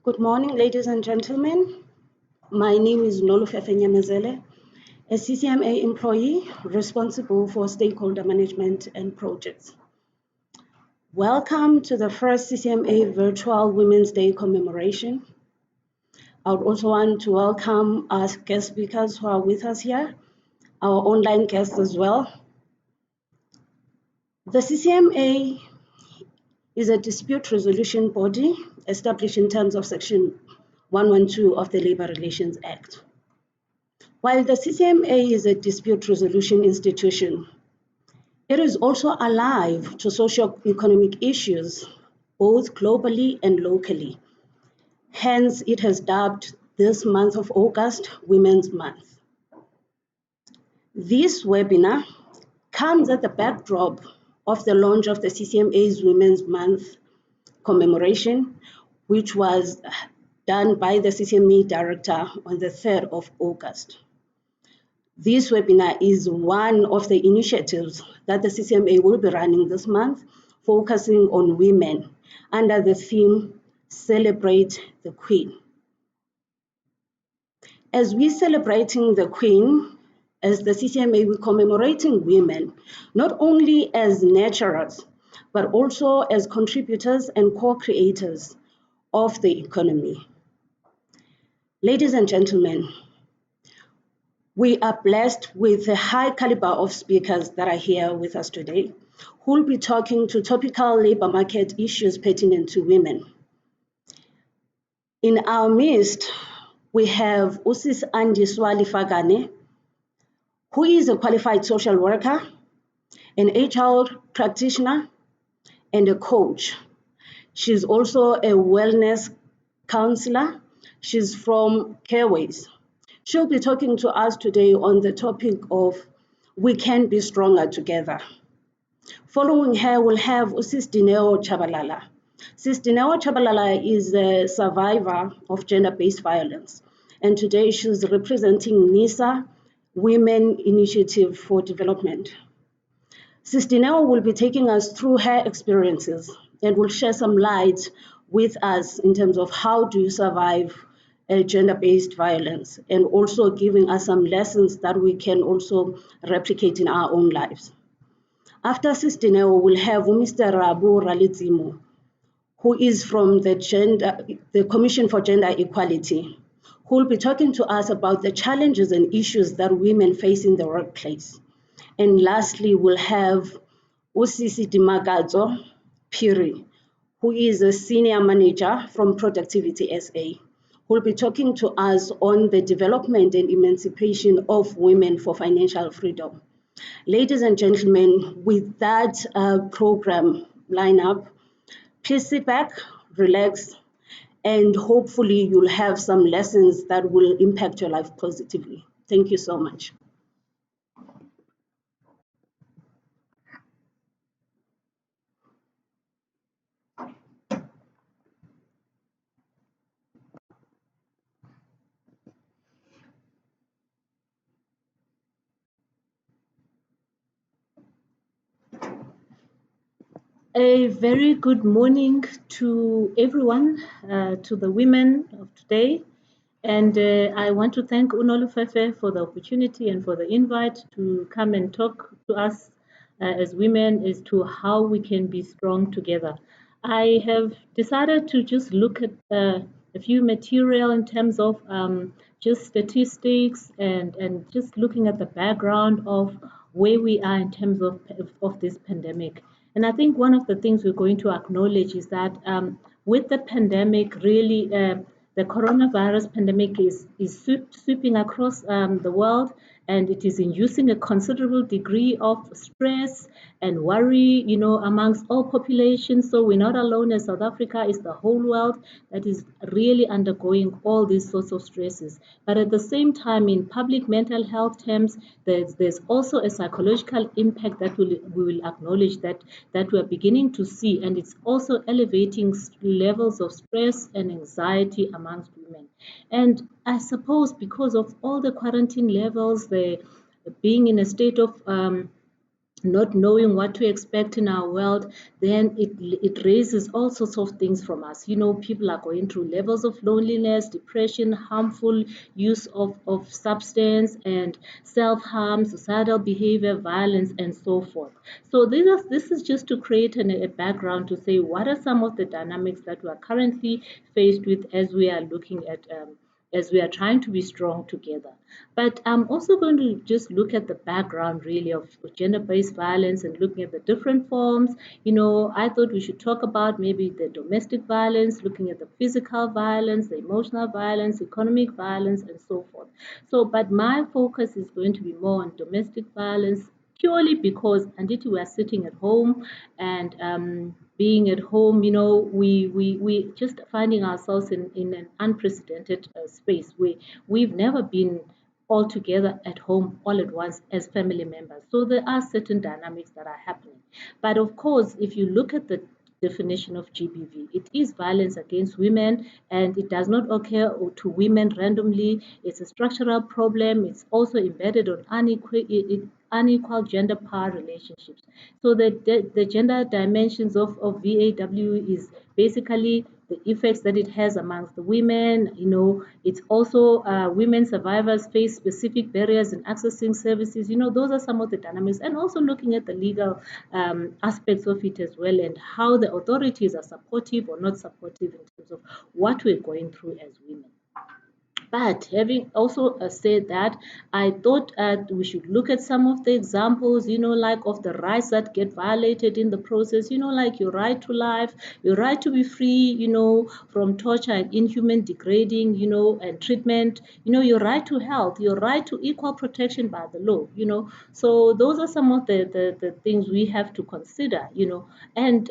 Good morning, ladies and gentlemen. My name is Nolofefe Nyamezele, a CCMA employee responsible for stakeholder management and projects. Welcome to the first CCMA Virtual Women's Day commemoration. I would also want to welcome our guest speakers who are with us here, our online guests as well. The CCMA is a dispute resolution body established in terms of Section 112 of the Labor Relations Act. While the CCMA is a dispute resolution institution, it is also alive to socio-economic issues, both globally and locally. Hence, it has dubbed this month of August Women's Month. This webinar comes at the backdrop of the launch of the CCMA's Women's Month commemoration, which was done by the CCMA director on the 3rd of August. This webinar is one of the initiatives that the CCMA will be running this month, focusing on women under the theme, Celebrate the Queen. As we're celebrating the Queen, as the CCMA, we're commemorating women, not only as nurturers, but also as contributors and co-creators of the economy. Ladies and gentlemen, we are blessed with a high caliber of speakers that are here with us today, who will be talking to topical labor market issues pertinent to women. In our midst, we have Usis Andiswali Fagane, who is a qualified social worker, an HR practitioner, and a coach. She's also a wellness counselor. She's from Careways. She'll be talking to us today on the topic of We Can Be Stronger Together. Following her, we'll have Sis Dineo Chabalala. Sis Dineo Chabalala is a survivor of gender-based violence, and today she's representing NISA, Women Initiative for Development. Sis Dineo will be taking us through her experiences and will share some light with us in terms of how do you survive gender-based violence, and also giving us some lessons that we can also replicate in our own lives. After Sis Dineo, we'll have Mr. Rabu Ralidzimo, who is from the Commission for Gender Equality, who will be talking to us about the challenges and issues that women face in the workplace. And lastly, we'll have Usisi Dimagadzo Piri, who is a senior manager from Productivity SA, who will be talking to us on the development and emancipation of women for financial freedom. Ladies and gentlemen, with that program lineup, please sit back, relax, and hopefully you'll have some lessons that will impact your life positively. Thank you so much. A very good morning to everyone, to the women of today. And I want to thank Unolufefe for the opportunity and for the invite to come and talk to us as women as to how we can be strong together. I have decided to just look at a few material in terms of just statistics and just looking at the background of where we are in terms of this pandemic. And I think one of the things we're going to acknowledge is that with the pandemic, really, the coronavirus pandemic is sweeping across the world, and it is inducing a considerable degree of stress and worry, amongst all populations. So we're not alone as South Africa, it's the whole world that is really undergoing all these sorts of stresses. But at the same time, in public mental health terms, there's also a psychological impact that we will acknowledge that we're beginning to see, and it's also elevating levels of stress and anxiety amongst women. And I suppose because of all the quarantine levels, the being in a state of not knowing what to expect in our world, then it raises all sorts of things from us. People are going through levels of loneliness, depression, harmful use of substance, and self-harm, societal behavior, violence, and so forth. So this is just to create a background to say what are some of the dynamics that we are currently faced with as we are looking at as we are trying to be strong together. But I'm also going to just look at the background really of gender-based violence and looking at the different forms. I thought we should talk about maybe the domestic violence, looking at the physical violence, the emotional violence, economic violence, and so forth. So, but my focus is going to be more on domestic violence, purely because Anditi, we are sitting at home, and being at home, we just finding ourselves in an unprecedented space. We've never been all together at home all at once as family members. So there are certain dynamics that are happening. But of course, if you look at the definition of GBV, it is violence against women, and it does not occur to women randomly. It's a structural problem. It's also embedded on unequal gender power relationships. So the gender dimensions of VAW is basically the effects that it has amongst the women. It's also women survivors face specific barriers in accessing services. Those are some of the dynamics, and also looking at the legal aspects of it as well, and how the authorities are supportive or not supportive in terms of what we're going through as women. But having also said that, I thought we should look at some of the examples, like of the rights that get violated in the process, like your right to life, your right to be free, from torture and inhuman degrading, and treatment, your right to health, your right to equal protection by the law, So those are some of the things we have to consider, and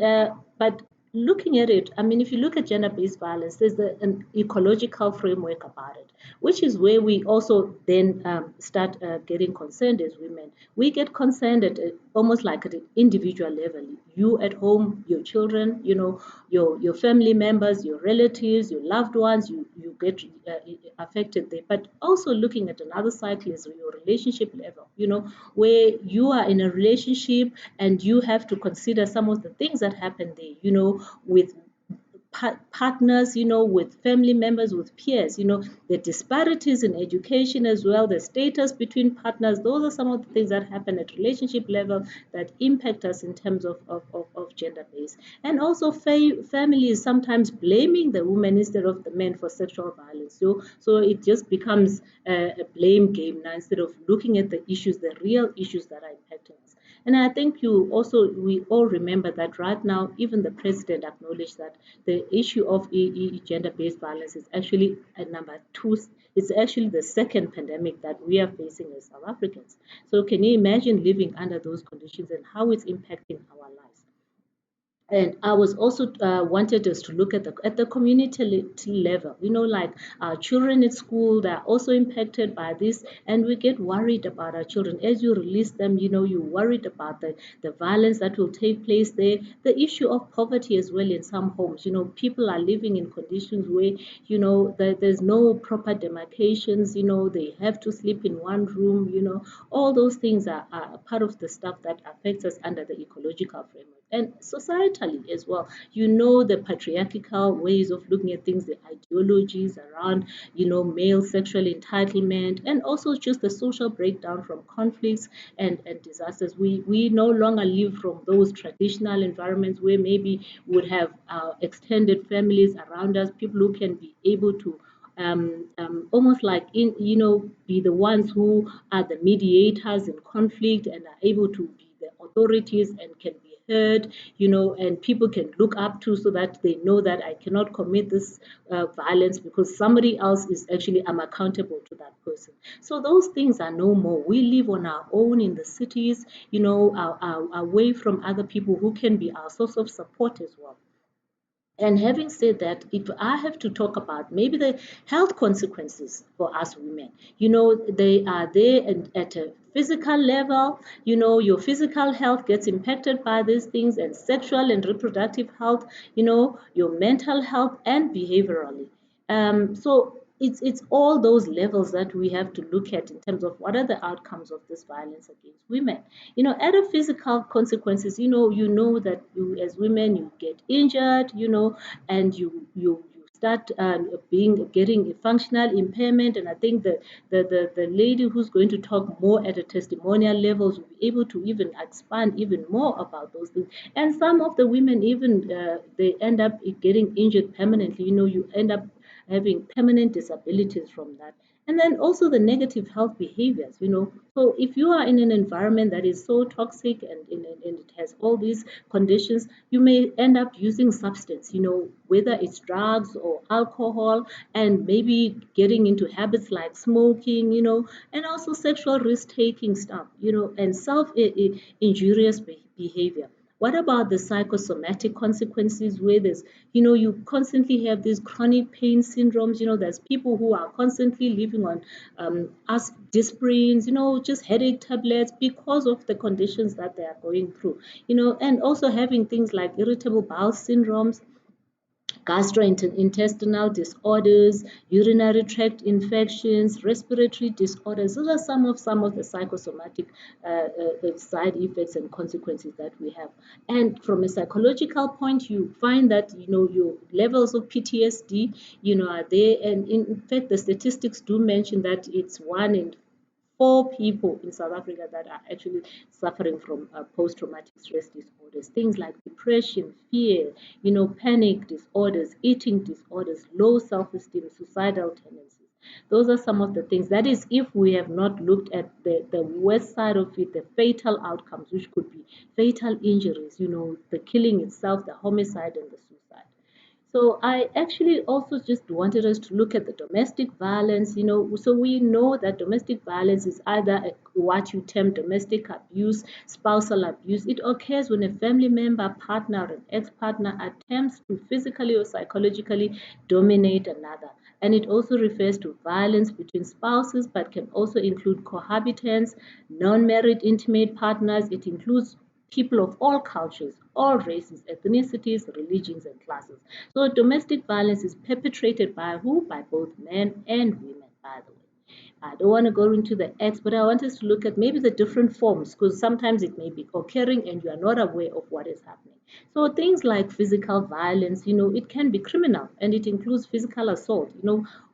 but looking at it, I mean, if you look at gender-based violence, there's an ecological framework about it, which is where we also then start getting concerned as women. We get concerned at almost like at an individual level. You at home, your children, your family members, your relatives, your loved ones, you get affected there. But also looking at another cycle is your relationship level, where you are in a relationship and you have to consider some of the things that happen there, with partners, with family members, with peers, the disparities in education as well, the status between partners. Those are some of the things that happen at relationship level that impact us in terms of gender based. And also families sometimes blaming the woman instead of the men for sexual violence. So it just becomes a blame game now instead of looking at the issues, the real issues that are impacting us. And I think we all remember that right now, even the president acknowledged that the issue of gender-based violence is actually at number two. It's actually the second pandemic that we are facing as South Africans. So can you imagine living under those conditions and how it's impacting our lives? And I was also wanted us to look at the community level, like our children at school, they're also impacted by this, and we get worried about our children. As you release them, you're worried about the violence that will take place there, the issue of poverty as well in some homes. People are living in conditions where, there's no proper demarcations, they have to sleep in one room, all those things are part of the stuff that affects us under the ecological framework. And societally as well, the patriarchal ways of looking at things, the ideologies around, male sexual entitlement, and also just the social breakdown from conflicts and disasters. We no longer live from those traditional environments where maybe we would have extended families around us, people who can be able to almost like be the ones who are the mediators in conflict and are able to be the authorities and can be heard, and people can look up to, so that they know that I cannot commit this violence because somebody else is actually, I'm accountable to that person. So those things are no more. We live on our own in the cities, away from other people who can be our source of support as well. And having said that, if I have to talk about maybe the health consequences for us women, they are there at a physical level. Your physical health gets impacted by these things, and sexual and reproductive health, your mental health and behaviorally. So it's all those levels that we have to look at in terms of what are the outcomes of this violence against women. At a physical consequences, you know that you as women you get injured, and you start getting a functional impairment. And I think the lady who's going to talk more at a testimonial levels will be able to even expand even more about those things. And some of the women even they end up getting injured permanently. You end up having permanent disabilities from that. And then also the negative health behaviors. So if you are in an environment that is so toxic, and it has all these conditions, you may end up using substance, whether it's drugs or alcohol, and maybe getting into habits like smoking, and also sexual risk taking stuff, and self injurious behavior. What about the psychosomatic consequences, where you constantly have these chronic pain syndromes? There's people who are constantly living on aspirins, just headache tablets because of the conditions that they are going through, and also having things like irritable bowel syndromes, gastrointestinal disorders, urinary tract infections, respiratory disorders. Those are some of the psychosomatic side effects and consequences that we have. And from a psychological point, you find that your levels of PTSD, are there. And in fact, the statistics do mention that it's 1 in 4 people in South Africa that are actually suffering from post-traumatic stress disorders, things like depression, fear, panic disorders, eating disorders, low self-esteem, suicidal tendencies. Those are some of the things. That is, if we have not looked at the worst side of it, the fatal outcomes, which could be fatal injuries, the killing itself, the homicide, and the suicide. So I actually also just wanted us to look at the domestic violence. So we know that domestic violence is either what you term domestic abuse, spousal abuse. It occurs when a family member, partner, or an ex-partner attempts to physically or psychologically dominate another. And it also refers to violence between spouses, but can also include cohabitants, non-married intimate partners. It includes people of all cultures, all races, ethnicities, religions, and classes. So domestic violence is perpetrated by who? By both men and women, by the way. I don't want to go into the X, but I want us to look at maybe the different forms, because sometimes it may be occurring and you are not aware of what is happening. So things like physical violence, it can be criminal, and it includes physical assault,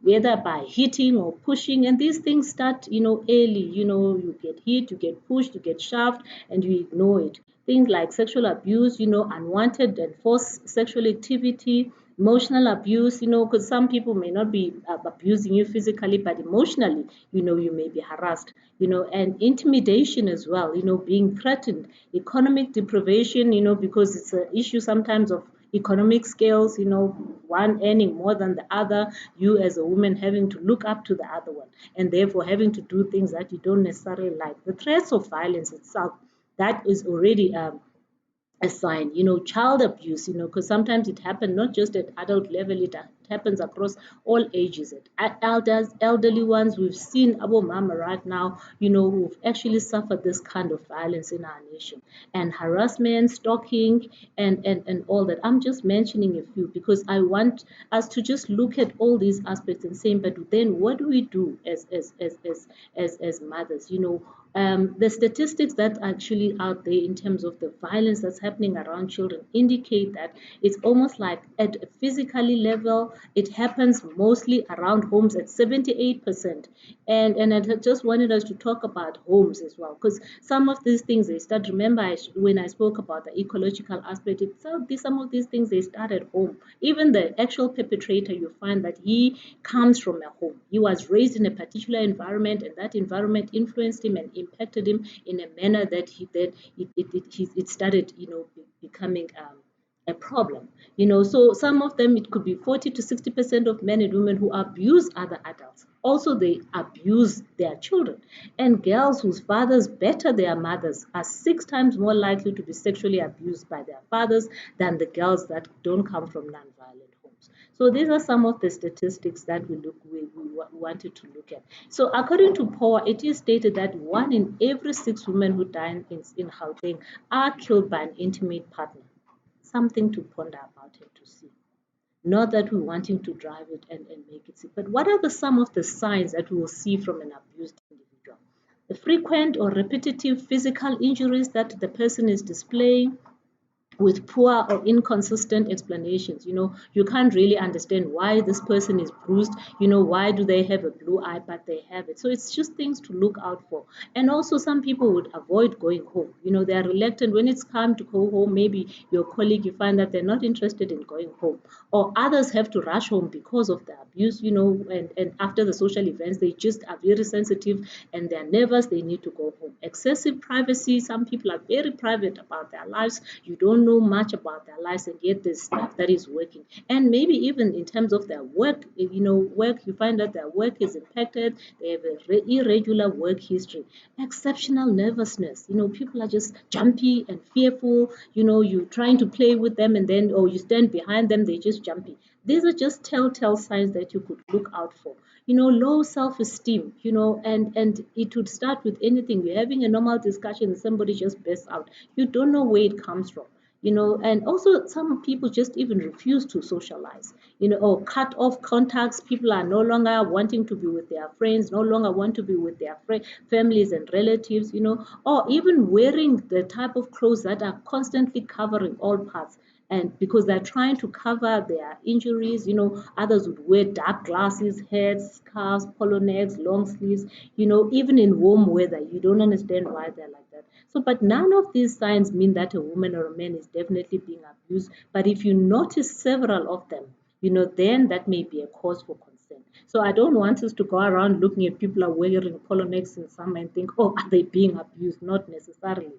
whether by hitting or pushing. And these things start, early. You get hit, you get pushed, you get shoved, and you ignore it. Things like sexual abuse, unwanted and forced sexual activity, emotional abuse, because some people may not be abusing you physically, but emotionally, you may be harassed, and intimidation as well, being threatened, economic deprivation, because it's an issue sometimes of economic scales, one earning more than the other, you as a woman having to look up to the other one, and therefore having to do things that you don't necessarily like. The threats of violence itself, that is already a sign. Child abuse, because sometimes it happens not just at adult level, it happens across all ages. At elderly ones, we've seen Abu Mama right now, who've actually suffered this kind of violence in our nation. And harassment, stalking, and all that. I'm just mentioning a few because I want us to just look at all these aspects and saying, but then what do we do as mothers? The statistics that are actually out there in terms of the violence that's happening around children indicate that it's almost like at a physically level, it happens mostly around homes at 78%. And I just wanted us to talk about homes as well, because some of these things they start. Remember, when I spoke about the ecological aspect, some of these things they start at home. Even the actual perpetrator, you find that he comes from a home. He was raised in a particular environment, and that environment influenced him and impacted him in a manner that it started, becoming a problem. So some of them, it could be 40 to 60% of men and women who abuse other adults. Also, they abuse their children. And girls whose fathers better their mothers are 6 times more likely to be sexually abused by their fathers than the girls that don't come from non-violent homes. So these are some of the statistics that we wanted to look at. So according to POA, it is stated that 1 in every 6 women who die in Gauteng are killed by an intimate partner. Something to ponder about and to see. Not that we're wanting to drive it and make it sick, but what are some of the signs that we will see from an abused individual? The frequent or repetitive physical injuries that the person is displaying, with poor or inconsistent explanations. You can't really understand why this person is bruised. Why do they have a blue eye, but they have it. So it's just things to look out for. And also, some people would avoid going home. They are reluctant when it's time to go home. Maybe your colleague, you find that they're not interested in going home, or others have to rush home because of the abuse. And after the social events, they just are very sensitive and they're nervous. They need to go home. Excessive privacy. Some people are very private about their lives. You don't know much about their lives, and yet there's stuff that is working. And maybe even in terms of their work, you find that their work is impacted. They have a irregular work history. Exceptional nervousness. People are just jumpy and fearful. You're trying to play with them, and then, or you stand behind them, they just jumpy. These are just telltale signs that you could look out for. Low self-esteem, and it would start with anything. You're having a normal discussion and somebody just bursts out. You don't know where it comes from. And also some people just even refuse to socialize, or cut off contacts. People are no longer wanting to be with their friends, no longer want to be with their families and relatives, or even wearing the type of clothes that are constantly covering all parts. And because they're trying to cover their injuries, others would wear dark glasses, hats, scarves, polo necks, long sleeves, even in warm weather. You don't understand why they're like that. So, but none of these signs mean that a woman or a man is definitely being abused. But if you notice several of them, then that may be a cause for concern. So I don't want us to go around looking at people are wearing polo necks in summer and think, oh, are they being abused? Not necessarily.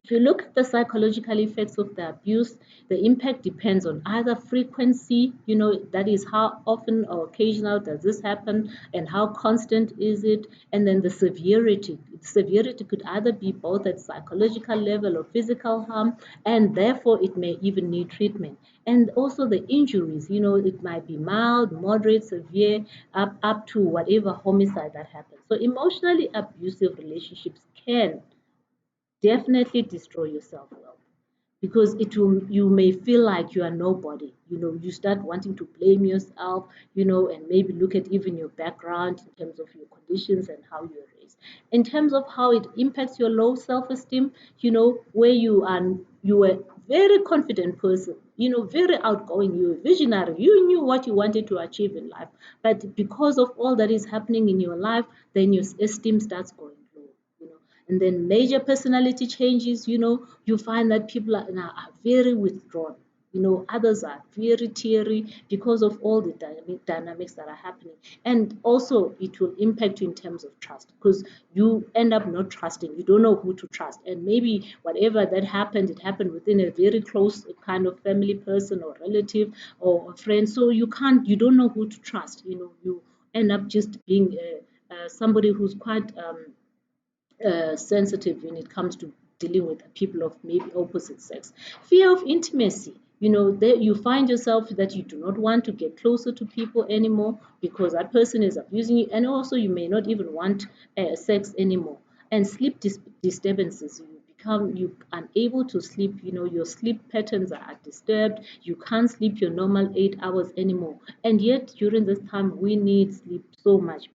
If you look at the psychological effects of the abuse, the impact depends on either frequency, that is how often or occasional does this happen, and how constant is it, and then the severity. Severity could either be both at psychological level or physical harm, and therefore it may even need treatment. And also the injuries, it might be mild, moderate, severe, up to whatever homicide that happens. So emotionally abusive relationships can definitely destroy your self-worth, because you may feel like you are nobody. You start wanting to blame yourself, and maybe look at even your background in terms of your conditions and how you're raised. In terms of how it impacts your low self-esteem, where you were very confident person, very outgoing, you were visionary, you knew what you wanted to achieve in life, but because of all that is happening in your life, then your esteem starts going low. And then major personality changes, you find that people are very withdrawn. Others are very teary because of all the dynamics that are happening. And also, it will impact you in terms of trust, because you end up not trusting. You don't know who to trust. And maybe whatever that happened, it happened within a very close kind of family person or relative or a friend. So you don't know who to trust. You end up just being somebody who's quite sensitive when it comes to dealing with people of maybe opposite sex. Fear of intimacy. You find yourself that you do not want to get closer to people anymore because that person is abusing you, and also you may not even want sex anymore. And sleep disturbances. You unable to sleep. Your sleep patterns are disturbed. You can't sleep your normal 8 hours anymore, and yet during this time we need sleep so much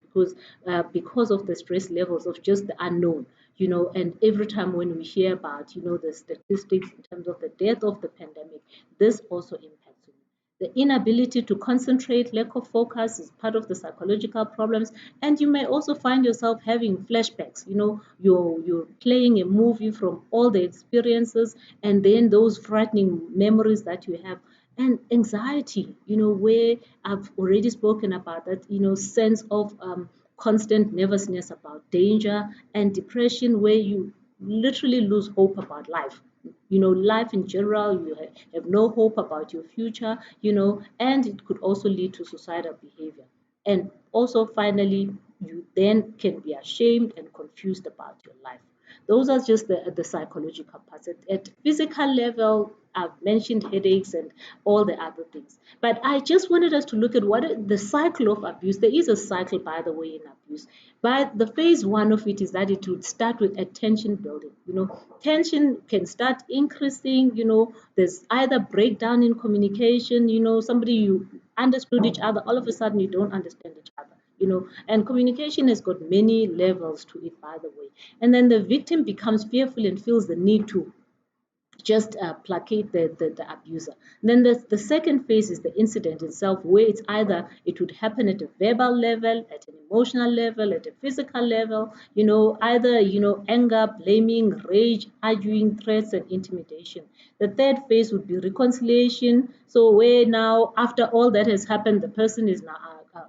because of the stress levels of just the unknown. And every time when we hear about the statistics in terms of the death of the pandemic, this also impacts you. The inability to concentrate, lack of focus is part of the psychological problems. And you may also find yourself having flashbacks. You're playing a movie from all the experiences and then those frightening memories that you have. And anxiety, where I've already spoken about that, sense of constant nervousness about danger, and depression, where you literally lose hope about life. Life in general, you have no hope about your future, and it could also lead to suicidal behavior. And also, finally, you then can be ashamed and confused about your life. Those are just the psychological parts. At physical level, I've mentioned headaches and all the other things. But I just wanted us to look at the cycle of abuse. There is a cycle, by the way, in abuse. But the phase one of it is that it would start with attention building. Tension can start increasing. There's either breakdown in communication. Somebody you understood each other, all of a sudden you don't understand each other. And communication has got many levels to it, by the way. And then the victim becomes fearful and feels the need to just placate the abuser. Then the second phase is the incident itself, where it would happen at a verbal level, at an emotional level, at a physical level, either, anger, blaming, rage, arguing, threats, and intimidation. The third phase would be reconciliation. So where now, after all that has happened, the person is now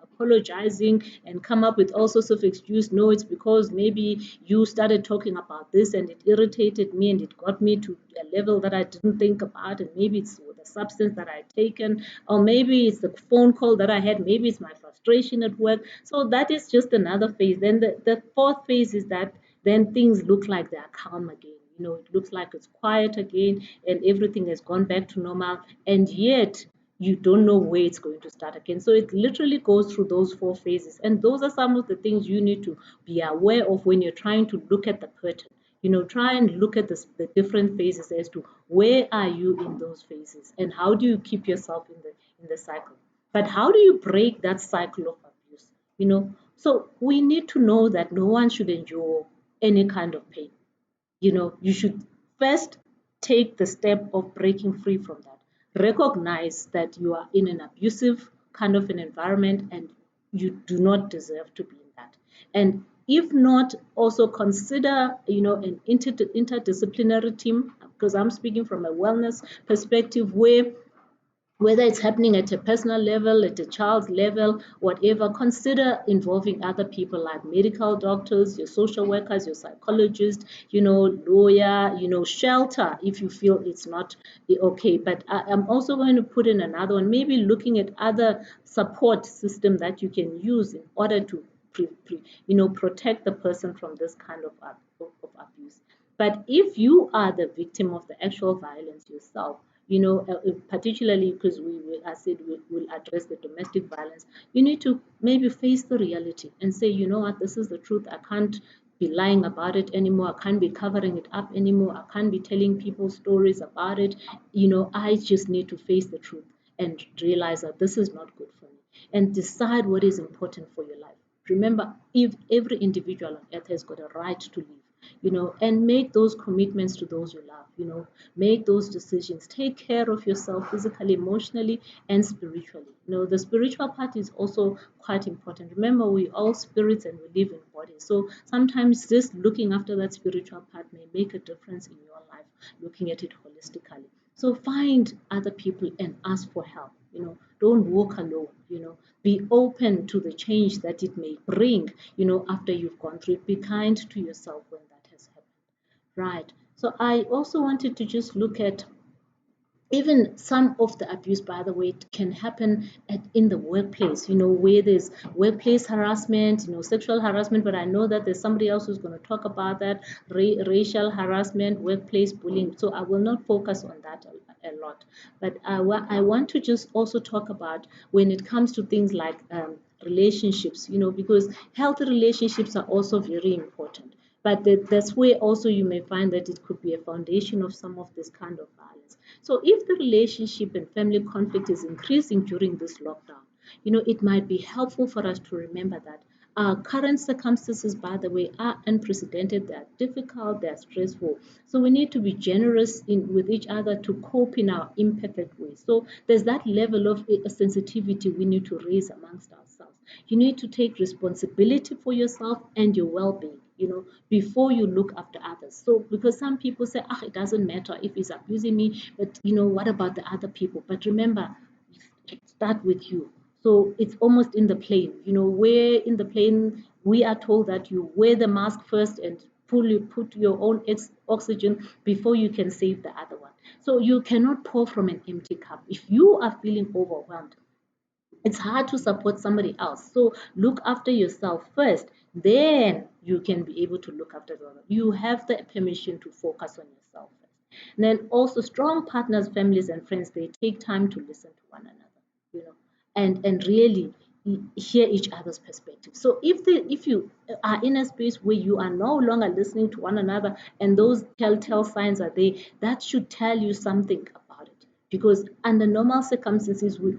apologizing and come up with all sorts of excuse. No, it's because maybe you started talking about this and it irritated me and it got me to a level that I didn't think about, and maybe it's the substance that I'd taken, or maybe it's the phone call that I had, maybe it's my frustration at work. So that is just another phase. Then the fourth phase is that then things look like they are calm again. It looks like it's quiet again and everything has gone back to normal, and yet you don't know where it's going to start again. So it literally goes through those four phases. And those are some of the things you need to be aware of when you're trying to look at the pattern. Try and look at the different phases as to where are you in those phases and how do you keep yourself in the cycle. But how do you break that cycle of abuse? So we need to know that no one should endure any kind of pain. You should first take the step of breaking free from that. Recognize that you are in an abusive kind of an environment and you do not deserve to be in that. And if not, also consider, an interdisciplinary team, because I'm speaking from a wellness perspective, whether it's happening at a personal level, at a child's level, whatever, consider involving other people like medical doctors, your social workers, your psychologist, lawyer, shelter if you feel it's not okay. But I'm also going to put in another one, maybe looking at other support system that you can use in order to protect the person from this kind of abuse. But if you are the victim of the actual violence yourself, particularly because I said we'll address the domestic violence, you need to maybe face the reality and say, you know what, this is the truth. I can't be lying about it anymore. I can't be covering it up anymore. I can't be telling people stories about it. I just need to face the truth and realize that this is not good for me, and decide what is important for your life. Remember, if every individual on earth has got a right to live, and make those commitments to those you love, make those decisions, take care of yourself physically, emotionally, and spiritually. The spiritual part is also quite important. Remember, we all spirits and we live in bodies. So sometimes just looking after that spiritual part may make a difference in your life, looking at it holistically. So find other people and ask for help. Don't walk alone. Be open to the change that it may bring, after you've gone through it. Be kind to yourself when that has happened. Right. So I also wanted to just look at even some of the abuse, by the way, can happen in the workplace, where there's workplace harassment, sexual harassment, but I know that there's somebody else who's going to talk about that, racial harassment, workplace bullying. So I will not focus on that a lot. But I want to just also talk about when it comes to things like relationships, because healthy relationships are also very important. But that's where also you may find that it could be a foundation of some of this kind of violence. So if the relationship and family conflict is increasing during this lockdown, it might be helpful for us to remember that Our current circumstances, by the way, are unprecedented, they are difficult, they are stressful. So we need to be generous with each other to cope in our imperfect ways. So there's that level of sensitivity we need to raise amongst ourselves. You need to take responsibility for yourself and your well-being, before you look after others. So because some people say, it doesn't matter if he's abusing me, but what about the other people? But remember, start with you. So it's almost in the plane, where in the plane we are told that you wear the mask first and put your own oxygen before you can save the other one. So you cannot pour from an empty cup. If you are feeling overwhelmed, it's hard to support somebody else. So look after yourself first, then you can be able to look after the other. You have the permission to focus on yourself first. And then also strong partners, families, and friends, they take time to listen to one another, and really hear each other's perspective. So if you are in a space where you are no longer listening to one another and those telltale signs are there, that should tell you something about it. Because under normal circumstances, we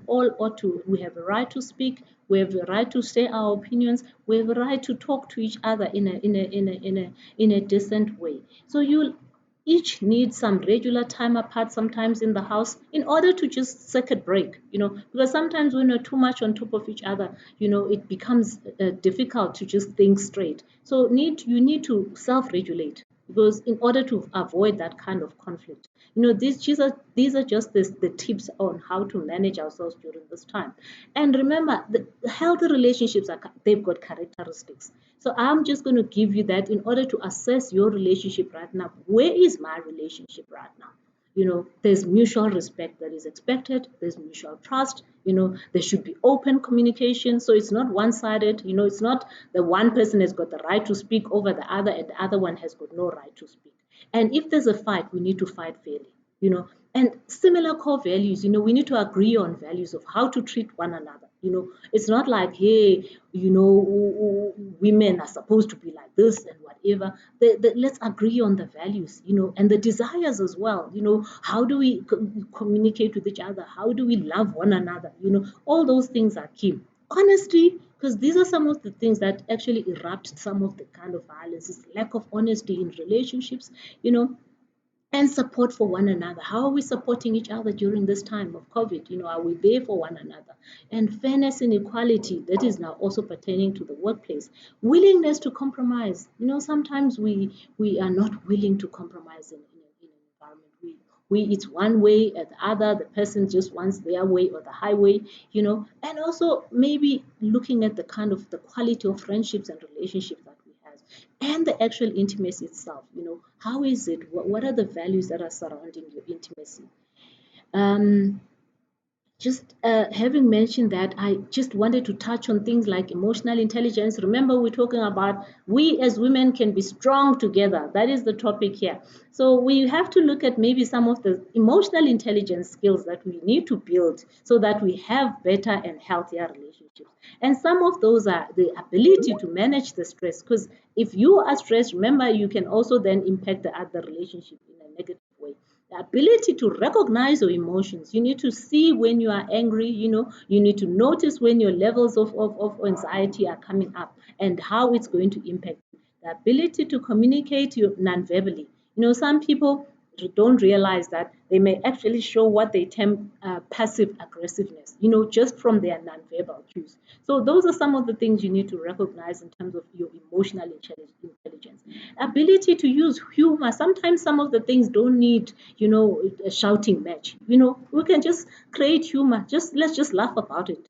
have a right to speak, we have a right to say our opinions, we have a right to talk to each other in a decent way. So you each need some regular time apart sometimes in the house in order to just circuit break, because sometimes when you're too much on top of each other, it becomes difficult to just think straight. So you need to self-regulate, because in order to avoid that kind of conflict, these are just the tips on how to manage ourselves during this time. And remember, the healthy relationships they've got characteristics. So I'm just going to give you that in order to assess your relationship right now. Where is my relationship right now? There's mutual respect that is expected, there's mutual trust, there should be open communication, so it's not one-sided. It's not the one person has got the right to speak over the other and the other one has got no right to speak. And if there's a fight, we need to fight fairly, and similar core values. We need to agree on values of how to treat one another. It's not like, hey, women are supposed to be like this and whatever. Let's agree on the values, and the desires as well. How do we communicate with each other? How do we love one another? All those things are key. Honesty, because these are some of the things that actually erupt some of the kind of violence, is lack of honesty in relationships, and support for one another. How are we supporting each other during this time of COVID? Are we there for one another? And fairness and equality, that is now also pertaining to the workplace. Willingness to compromise. Sometimes we are not willing to compromise in an environment. It's one way or the other, the person just wants their way or the highway, and also maybe looking at the kind of the quality of friendships and relationships that we have, and the actual intimacy itself. How is it? What are the values that are surrounding your intimacy? Um, just having mentioned that, I just wanted to touch on things like emotional intelligence. Remember, we're talking about we as women can be strong together. That is the topic here. So we have to look at maybe some of the emotional intelligence skills that we need to build so that we have better and healthier relationships. And some of those are the ability to manage the stress, because if you are stressed, remember, you can also then impact the other relationship in a negative way. The ability to recognize your emotions. You need to see when you are angry, you need to notice when your levels of anxiety are coming up and how it's going to impact you. The ability to communicate non-verbally. Some people don't realize that they may actually show what they term passive aggressiveness, just from their non-verbal cues. So those are some of the things you need to recognize in terms of your emotional intelligence. Ability to use humor. Sometimes some of the things don't need, a shouting match. We can just create humor. Let's just laugh about it.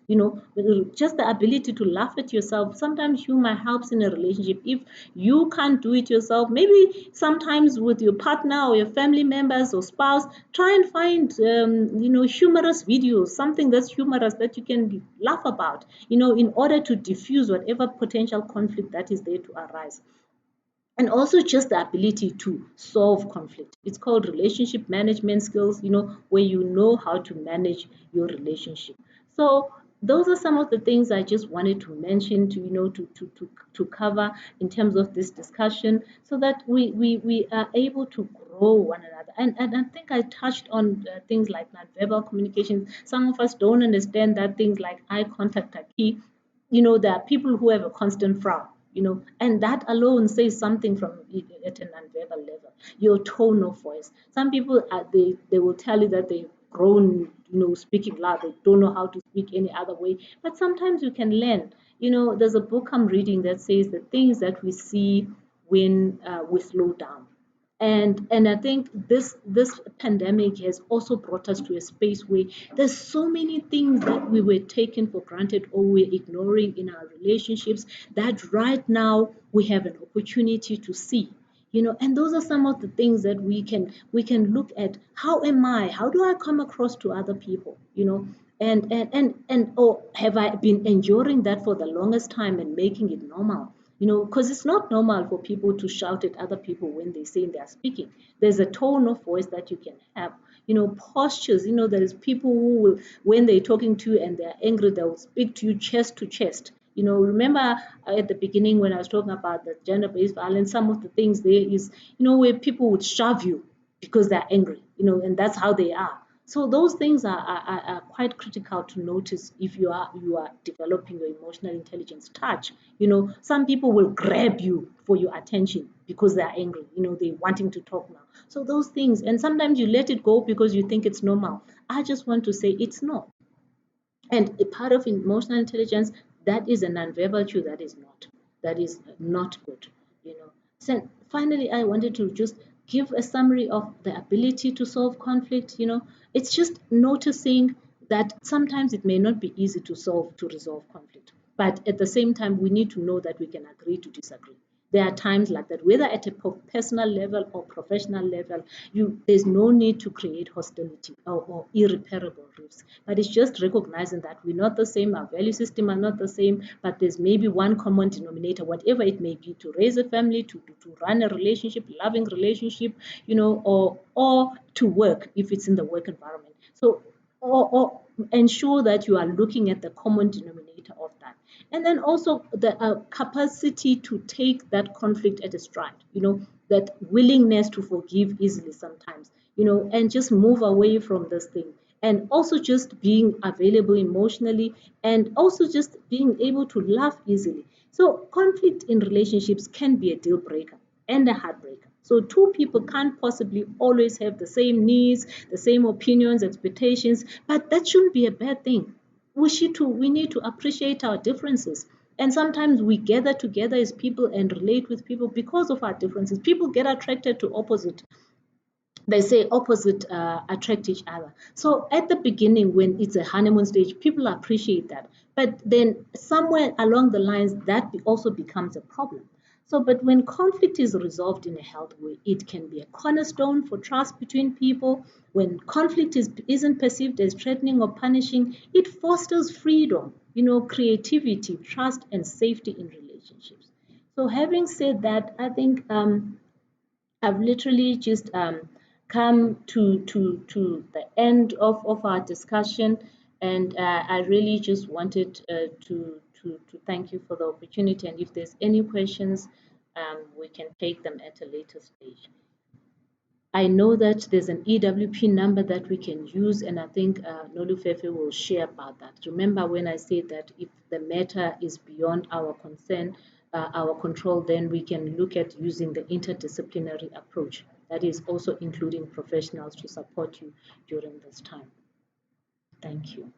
Just the ability to laugh at yourself. Sometimes humor helps in a relationship. If you can't do it yourself, maybe sometimes with your partner or your family members or spouse, try and find humorous videos, something that's humorous that you can laugh about, in order to diffuse whatever potential conflict that is there to arise. And also just the ability to solve conflict. It's called relationship management skills, where you know how to manage your relationship. So those are some of the things I just wanted to mention to cover in terms of this discussion, so that we are able to grow one another. And I think I touched on things like nonverbal communication. Some of us don't understand that things like eye contact are key. there are people who have a constant frown, and that alone says something from at an nonverbal level. Your tone of voice. Some people they will tell you that they've grown, speaking loud. They don't know how to speak any other way. But sometimes you can learn. There's a book I'm reading that says the things that we see when we slow down. And I think this pandemic has also brought us to a space where there's so many things that we were taking for granted or we're ignoring in our relationships that right now we have an opportunity to see. And those are some of the things that we can look at. How do I come across to other people, and or have I been enduring that for the longest time and making it normal? Because it's not normal for people to shout at other people when they say they are speaking. There's a tone of voice that you can have. Postures. There's people who will, when they're talking to you and they're angry, they'll speak to you chest to chest. Remember at the beginning when I was talking about the gender-based violence, some of the things there is, where people would shove you because they're angry, and that's how they are. So those things are quite critical to notice if you are developing your emotional intelligence. Touch, some people will grab you for your attention because they're angry, they're wanting to talk now. So those things, and sometimes you let it go because you think it's normal. I just want to say it's not. And a part of emotional intelligence, that is a nonverbal cue that is not good. So finally, I wanted to just give a summary of the ability to solve conflict. It's just noticing that sometimes it may not be easy to resolve conflict, but at the same time, we need to know that we can agree to disagree. There are times like that, whether at a personal level or professional level, there's no need to create hostility or irreparable rifts. But it's just recognizing that we're not the same, our value system are not the same, but there's maybe one common denominator, whatever it may be, to raise a family, to run a relationship, loving relationship, or to work if it's in the work environment. So or ensure that you are looking at the common denominator of that. And then also the capacity to take that conflict at a stride, that willingness to forgive easily sometimes, and just move away from this thing. And also just being available emotionally and also just being able to laugh easily. So conflict in relationships can be a deal breaker and a heartbreaker. So two people can't possibly always have the same needs, the same opinions, expectations, but that shouldn't be a bad thing. We need to appreciate our differences. And sometimes we gather together as people and relate with people because of our differences. People get attracted to opposite. They say opposite attract each other. So at the beginning, when it's a honeymoon stage, people appreciate that. But then somewhere along the lines, that also becomes a problem. So, but when conflict is resolved in a healthy way, it can be a cornerstone for trust between people. When conflict isn't perceived as threatening or punishing, it fosters freedom, creativity, trust, and safety in relationships. So, having said that, I think I've literally just come to the end of our discussion, and I really just wanted to thank you for the opportunity. And if there's any questions, we can take them at a later stage. I know that there's an EWP number that we can use, and I think Nolufefe will share about that. Remember when I said that if the matter is beyond our concern, our control, then we can look at using the interdisciplinary approach. That is also including professionals to support you during this time. Thank you.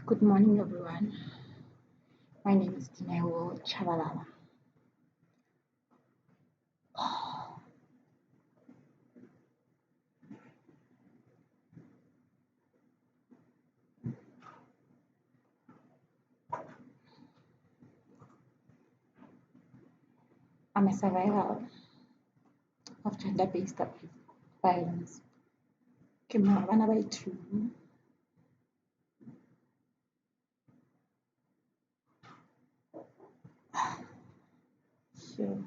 Good morning, everyone. My name is Dinewo Chabalala. I'm a survivor of gender-based violence. Ke mora bana ba 2. you.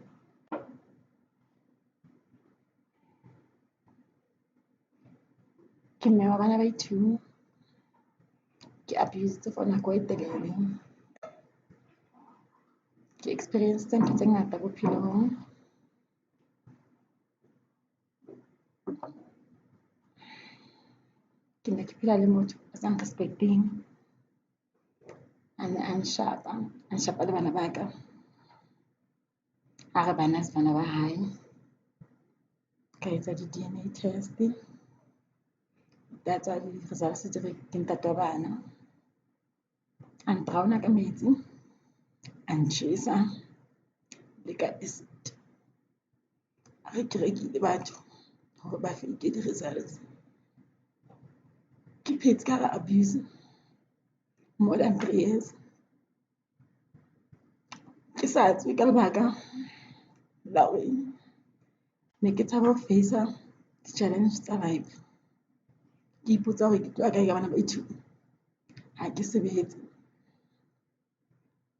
Ke mme wa bana ba ithuo. Ke abused for nako e telele. Ke experienced ntho tse ngata bophelong. Ke ne ke phela le motho a sa respecting. A ne a nshapa le bana ba ka. A re bana se bana ba hae. Ka etsa di-DNA test. That's why di-results di re ke ntate wa bana. A ndrauna ka metsi. A ntjhesa le ka acid. A re ke rekile batho hore ba fake di-results. Ke phetse ka hara abuse more than 3 years. Ke sa tswe ka lebaka la hore ne ke tshaba ho face-a di-challenge tsa life. Ke ipotsa hore ke tloha kae ka bana ba ithuo. Ha ke sebetse.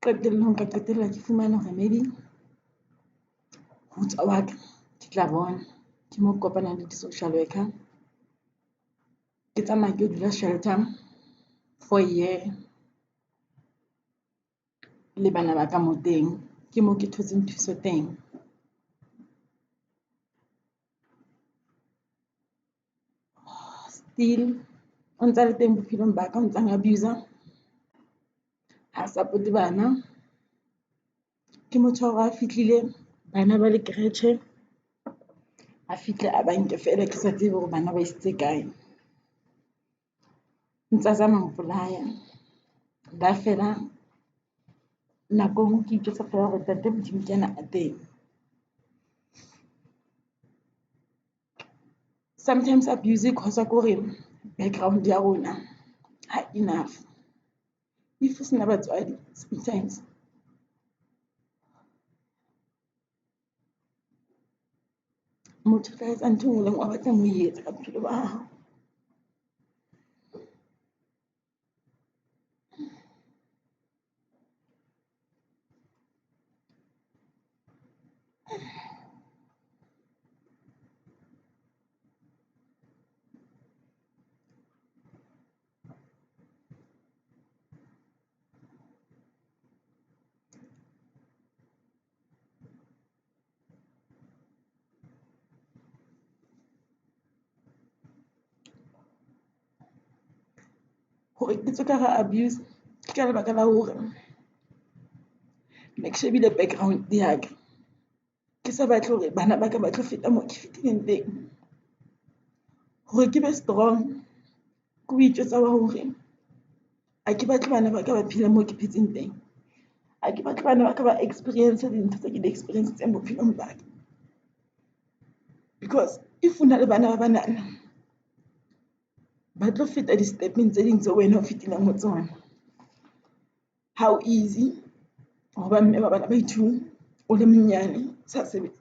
Qetellong ka qetella ke fumana hore maybe ho tswa wa ka ke tla bona. Ke mo kopanang le di-social worker. Ke tsamaya ke dula shelter for a year le bana ba ka mo teng. Ke mo ke thotseng thuso teng. Still o ntsa le teng bophelong ba ka, o ntsa abuser. Ha support bana. Ke motho wa hore a fihlile bana ba le creche. A fihle a ba nke feela ke sa tsebe hore bana ba isitse kae. Ntsa zama ho mpolaya. La fela nakong ke itjwetsa feela hore ntate Modimo ke yena a teng. Sometimes abuse e cause-wa ke hore background ya rona ha enough. If o sena batswadi sometimes motho o tla etsa ntho enngwe le enngwe a batlang ho e etsa ka bophelo ba hao. Hore ke tswe ka hara abuse ke ka lebaka la hore ne ke shebile background ya ka. Ke sa batle hore bana ba ka ba tlo feta moo ke fetileng teng. Hore ke be strong ke ho itjwetsa hore ha ke batle bana ba ka ba phela moo ke phetseng teng. Ha ke batle bana ba ka ba experience dintho tse ke di experience-tseng bophelong ba ka. Because if o na le bana ba banana ba tlo feta di-step-eng tse ding tse wena o fetileng ho tsona. How easy hoba mme ba bana ba ithuo o le monyane sa sebetse.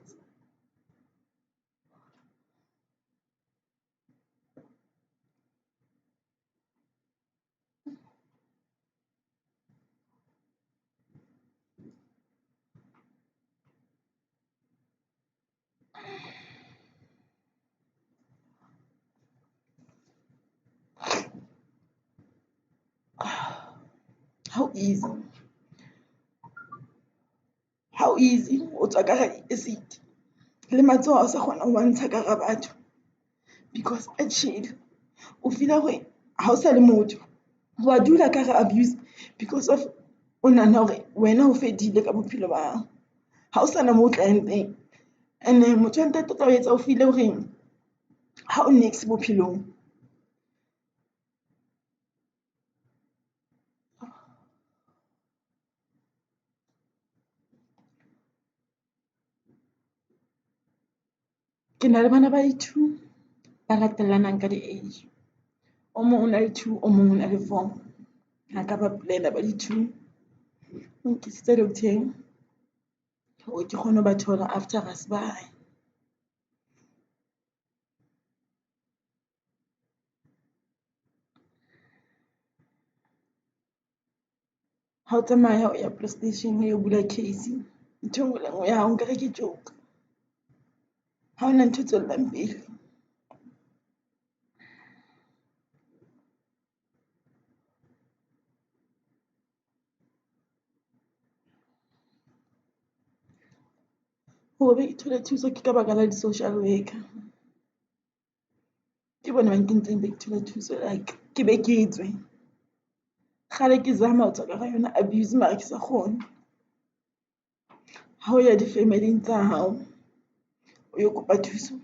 How easy o tswa ka hara acid le matsoho a sa kgona ho ntsha ka hara batho. Because actually o feela hore ha o sa le motho wa dula ka hara abuse because of o nahana hore wena o fedile ka bophelo ba hao. Ha o sana moo o tlayang teng. And motho wa ntate o tla o etsa o feele hore ha o next bophelong. Ke na le bana ba 2 ba latellanang ka di-age. O mong o na le 2, o mong o na le 4. Ha ka ba plan-a ba di-2. O nkisitse doctor-eng hore ke kgone ho ba thola after ra se ba hae. Ha o tsamaya o ya police station o bula case, ntho engwe le engwe ya hao nkare ke joke, ha hona ntho e tswellang pele. Hore ke thole thuso ke ka baka la di-social worker. Ke bona ba nkentseng be ke thole thuso, like ke be ke tswe. Kgale ke zama ho tswa ka hara yona abuse mara ke sa kgone. Ha o ya di-family-ing tsa hao, o yo kopa thuso,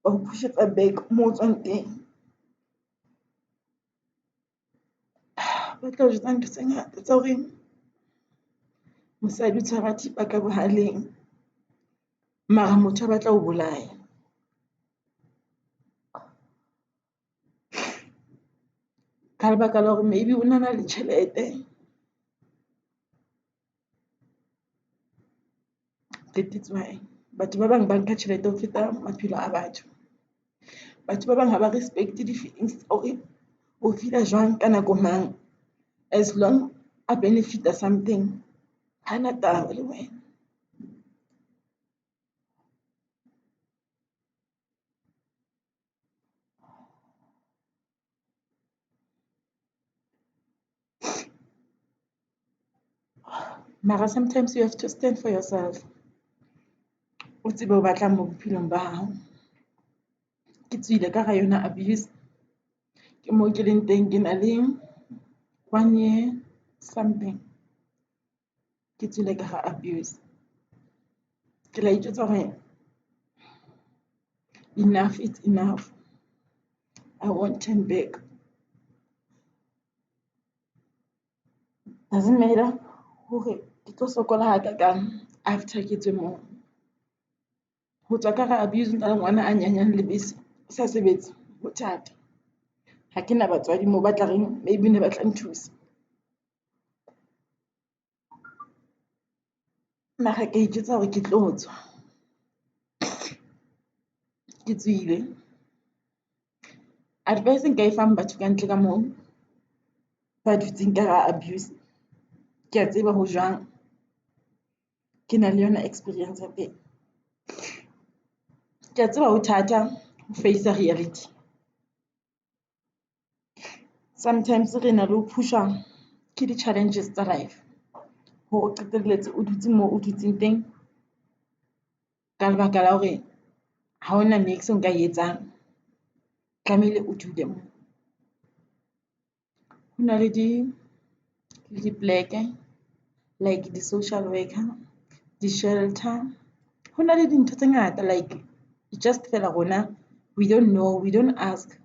ba ho push-etsa back moo o tswang teng. Ba tla o jwetsa ntho tse ngata tsa hore mosadi o tshwara thipa ka bohaleng, mara motho a batla ho bolaya. Ka lebaka la hore maybe o na le tjhelete. That is why batho ba bang ba nka tjhelete ho feta maphelo a batho. Batho ba bang ha ba respect di-feelings tsa hore o feela jwang ka nako mang, as long a benefita something, hana taba le wena. Mara sometimes you have to stand for yourself. O tsebe o batlang mo bophelong ba hao. Ke tswile ka hara yona abuse, ke moo ke leng teng ke na le 1 year something ke tswile ka hara abuse. Ke la itjwetsa hore enough is enough, I won't turn back. Doesn't matter hore ke tlo sokola hakakang after ke tswe moo. Ho tswa ka hara abuse na le ngwana a nyanyang lebese o sa sebetse ho thata. Ha ke na batswadi moo ba tla reng maybe ne ba tla nthusa. Mara ke itjwetsa hore ke tlo tswa. Ke tswile. Advice nka e fang batho ka ntle ka moo ba dutseng ka hara abuse, ke a tseba ho jwang, ke na le yona experience ya teng. Ke a tseba ho thata ho face reality. Sometimes re na le ho push-wa ke di-challenges tsa life, hore o qetelletse o dutse moo o dutseng teng ka lebaka la hore ha hona niks o nka e etsang, tlamehile o dule moo. Ho na le di-pleke like di-social worker, di-shelter. Ho na le dintho tse ngata, like just fela rona we don't know, we don't ask.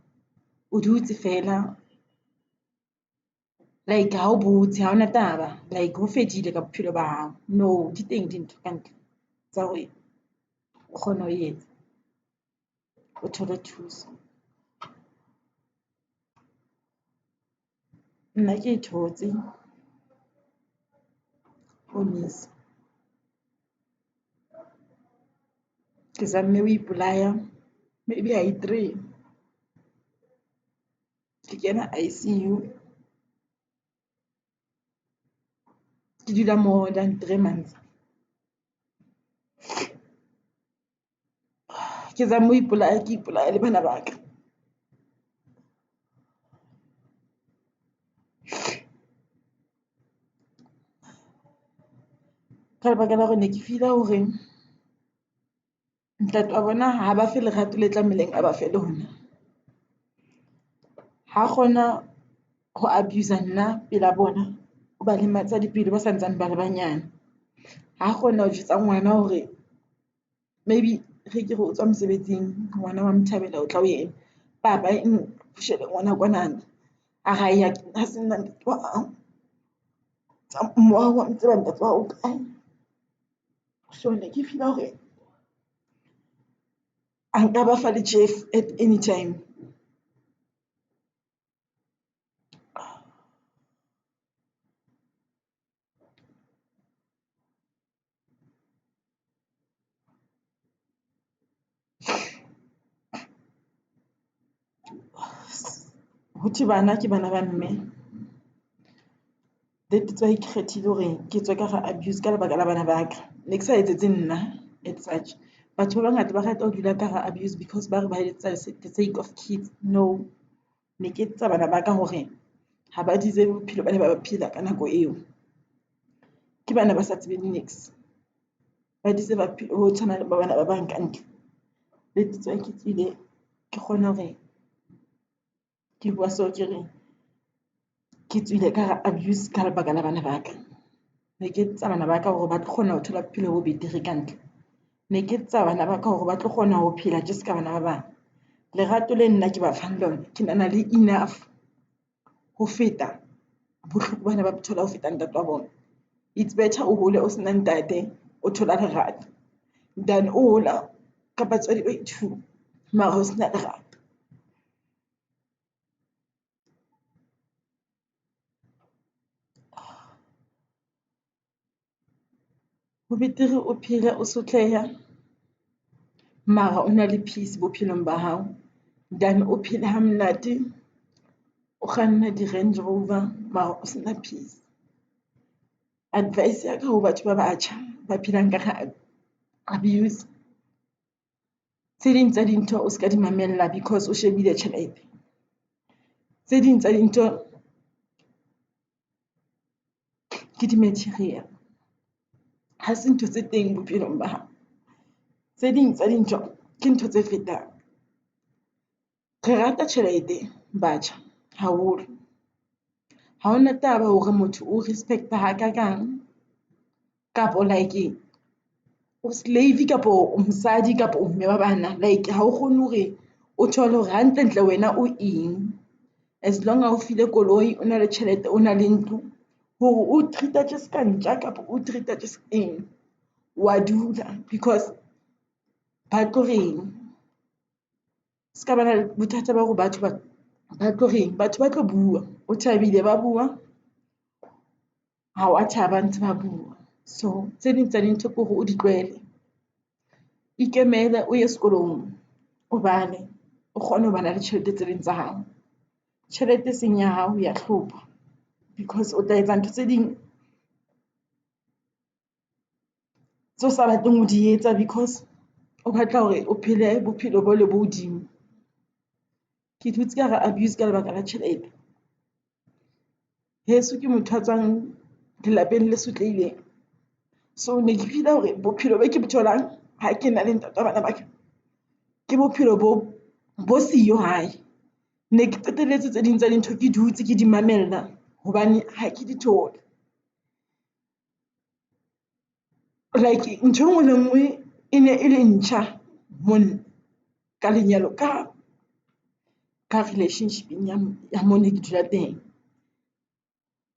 O dutse fela like ha o botse, ha ona taba, like ho fedile ka bophelo ba hao. No, di teng dintho ka ntle tsa hore o kgone ho etsa, o thole thuso. Nna ke e thotse honest. Ke zamme ho ipolaya maybe ha e 3. Ke kena ICU, ke dula more than 3 months. Ke zamme ho ipolaya, ke ipolaya le bana ba ka. Ka lebaka la hore ne ke feel-a hore ntate wa bona ha ba fe lerato le tlameileng a ba fe lona. Ha kgona ho abuse nna pela bona, o ba lematsa dipelo ba santsane ba le banyane. Ha kgona ho jwetsa ngwana hore maybe re ke re o tswa mosebetsing, ngwana wa Mthabela o tla ho yena, papa eng pushele ngwana kwanana, a ra ya ha se nna ntate wa hao, tsa mmoho wa tseba ntate wa hao o kae. So ne ke feel-a hore a nka ba fa le tjhefu at any time. Ho thwe bana ke bana ba mme, That's why ke kgethile hore ke tswe ka ga abuse ka lebaka la bana ba ka. Ne ke sa etsetse nna as such. Batho ba bangata ba rata ho dula ka ga abuse because ba re ba etsa the sake of kids. No, ne ke etsetsa bana ba ka hore ha ba deserve bophelo ba ne ba phela ka nako eo. Ke bana ba sa tsebeng niks, ba deserve ho tshwana le ba bana ba bang ka ntle. That's why ke tswile ke kgona hore ke bua seo ke reng ke tswile ka ga abuse ka lebaka la bana ba ka. Ne ke etsetsa bana ba ka hore ba tlo kgona ho thola bophelo bo betere ka ntle. Ne ke etsetsa bana ba ka hore ba tlo kgona ho phela just ka bana ba bang. Lerato le nna ke ba fang lona ke nahana le enough ho feta bohloko bana ba thola ho feta ntate wa bona. It's better o hole o sena ntate o thola lerato than o hola ka batswadi ba two mara ho sena lerato. Ho betere o phele o sotleha mara o na le peace bophelong ba hao than o phele ha monate o kganna di-Range Rover mara o sena peace. Advice ya ka ho batho ba batjha ba phelang ka ga abuse, tse ding tsa dintho o ska di mamella because o shebile tjhelete. Tse ding tsa dintho ke di-material, ha se ntho tse teng bophelong ba hao. Tse ding tsa dintho ke ntho tse fetang. Re rata tjhelete batjha haholo. Ha hona taba hore motho o respecta hakakang kapo like o slave kapo o mosadi kapo o mme wa bana. Like ha o kgone hore o thole hore hantlentle wena o eng, as long as o file koloi, o na le tjhelete, o na le ntlo, hore o treat-a tje ska ntja kapo o treat-a tje ska eng, wa dula because ba tlo reng. Ska ba na le bothata ba hore batho ba tlo reng, batho ba tlo bua, o thabile ba bua, ha wa thaba ntse ba bua. So tse ding tsa dintho ke hore o di tlohele, ikemele o ye sekolong, o bale, o kgone ho bana le tjhelete tse ding tsa hao. Tjhelete eseng ya hao ya hlopha because o tla etsa ntho tse ding tseo sa batleng ho di etsa because o batla hore o phele bophelo bo le bo hodimo. Ke dutse ka hara abuse ka lebaka la tjhelete. Heso ke motho a tswang lelapeng le sotlehileng, so ne ke feel-a hore bophelo bo ke bo tholang ha ke na le ntate wa bana ba ka ke bophelo bo siyo hae. Ne ke qetelletse tse ding tsa dintho ke dutse ke di mamella hobane ha ke di thole. Like ntho enngwe le enngwe e ne e le ntjha monna ka lenyalo ka relationship-eng ya moo ne ke dula teng.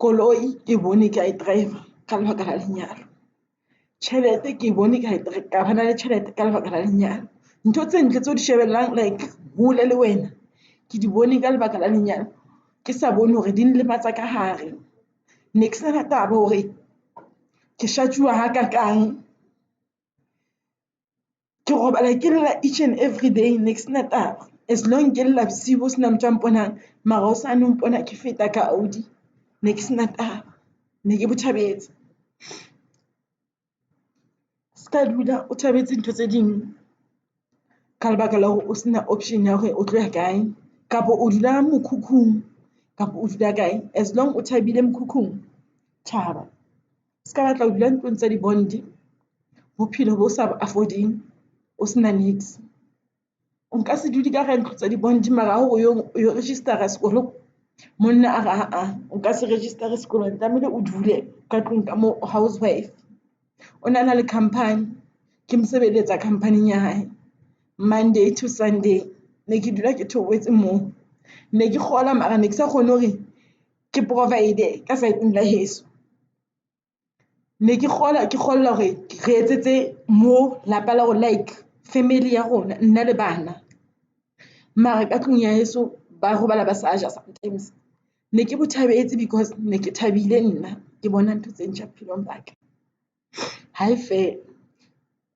Koloi ke bone ka e driver ka lebaka la lenyalo. Tjhelete ke bone ka bana le tjhelete ka lebaka la lenyalo. Ntho tse ntle tseo di shebellang like hole le wena ke di bone ka lebaka la lenyalo. Ke sa bone hore di nlematsa ka hare. Ne ke sa taba hore ke shatjuwa hakakang, ke robala ke lla each and every day. Ne ke sena taba as long ke lla bosibu ho sena motho a mponang mara hosane o mpona ke feta ka Audi. Ne ke sena taba, ne ke bo thabetse. Ska dula o thabetse ntho tse ding ka lebaka la hore o sena option ya hore o tlo ya kae kapo o dula mokhukhung kapo o dula kae. As long o thabile mokhukhung, thaba. Ska batla ho dula ntlong tsa di-bond, bophelo bo sa bo afford-eng, o sena niks. O nka se dule ka hara ntlo tsa di-bond mara ha o yo register-a sekolong, monna a re o nka se register-e sekolong, tlamehile o dule ka tlung ka moo housewife. O na le company, ke mosebeletsa company-ing ya hae Monday to Sunday. Ne ke dula ke theohetse moo, ne ke kgola mara ne ke sa kgone hore ke provide ka side-eng la heso. Ne ke kgolla hore re etsetse mo lapa la hore like family ya rona, nna le bana, mara ka tlung ya heso ba robala ba sa ja sometimes. Ne ke bo thabetse because ne ke thabile nna ke bona ntho tse ntjha bophelong ba ka. Ha e fela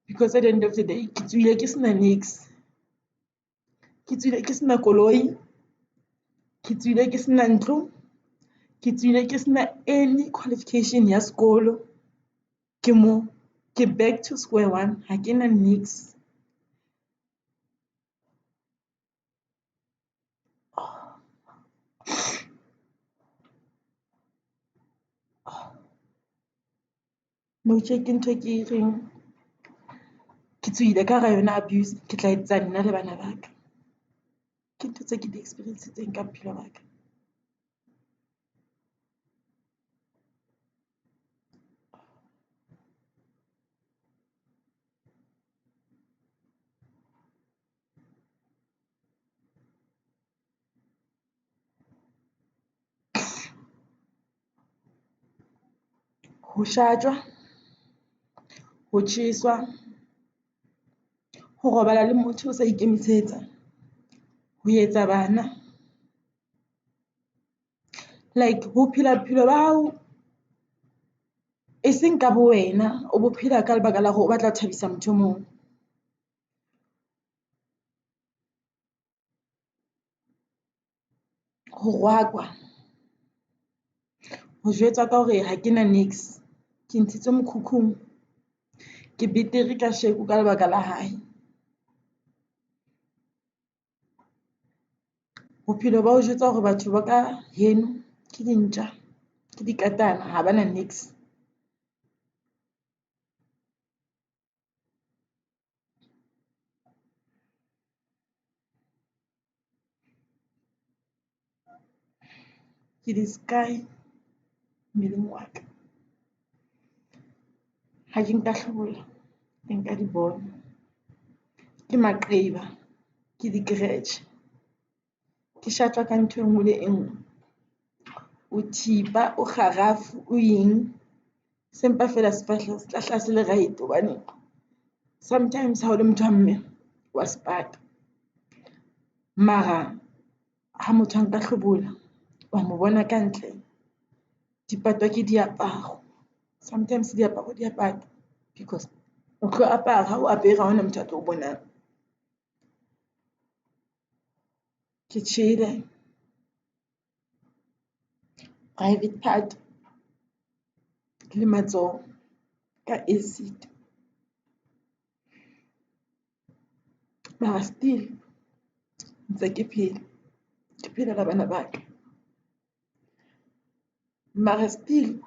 because at the end of the day ke tswile ke sena niks, ke tswile ke sena koloi, ke tswile ke sena ntlo, ke tswile ke sena any qualification ya sekolo, ke back to square one, ha ke na nix. No check ntho ke e reng, ke tswile ka hara yona abuse, ke tla etsa nna le bana ba ka. Ke ntho tse ke di experience-tseng ka bophelo ba ka. Ho shajwa, ho tjheswa, ho robala le motho o sa ikemisetsa, ho etsa bana, like ho phela bophelo ba hao e seng ka bo wena, o bo phela ka lebaka la hore o batla ho thabisa motho o mong. Ho rwakwa, ho jwetswa ka hore ha ke na nix, ke ntshitswe mokhukhung, ke betere ka sheko ka lebaka la hae. Bophelo ba ho jwetsa hore batho ba ka heno ke dintja, ke dikatana, ha ba na nix. Ke di-sky mmeleng wa ka. Ha ke nka hlobola, ke nka di bona. Ke maqeba, ke di-scratch, ke shatjwa ka ntho e nngwe le e nngwe. O thipa, o kgarafu, o eng, sempa fela sefahleho se tla hlaha se le right, hobane sometimes ha o le motho wa mme wa sepata. Mara ha motho a nka hlobola, wa mo bona ka ntle, dipatwa ke diaparo. Sometimes diaparo di a pata, because o tlo apara, ha o apere ha hona motho a tlo o bonang. Ke tjhele private part le matsoho ka acid, mara still ntse ke phela le bana ba ka. Mara still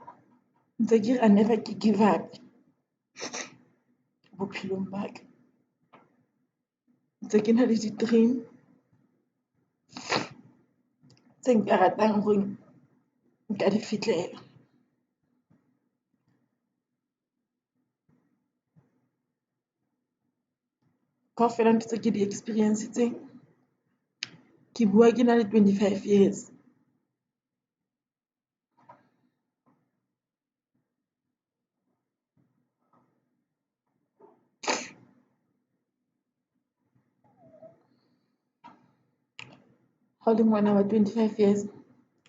ntse ke ra never ke give up bophelong ba ka. Ntse ke na le di-dream tse nka ratang hore nka di fihlela. Kaofela ntho tse ke di experience-tseng, ke bua ke na le 25 years. Ha o le ngwana wa 25 years,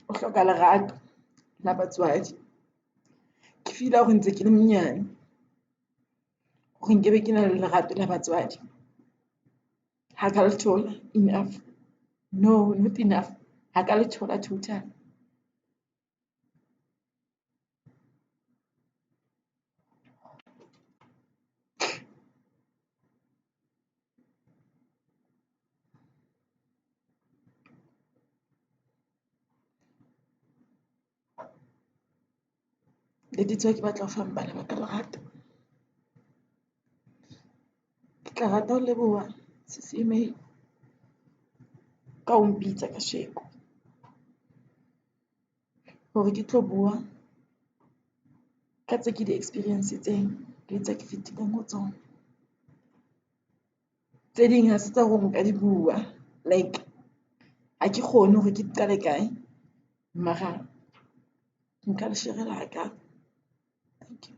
o hloka lerato la batswadi. Ke feel-a hore ntse ke le monyane hore nkebe ke na le lerato la batswadi. Ha ka le thola, enough. No, not enough. Ha ka le thola total. Le ditswa ke batla ho fang bana ba ka lerato. Ke tla rata ho leboha CCMA ka ho mpitsa kasheko hore ke tlo bua ka tse ke di experience-tseng le tse ke fetileng ho tsona. Tse ding ha se tsa hore nka di bua, like ha ke kgone hore ke qale kae, mara nka le share-ela hakalo. Thank you.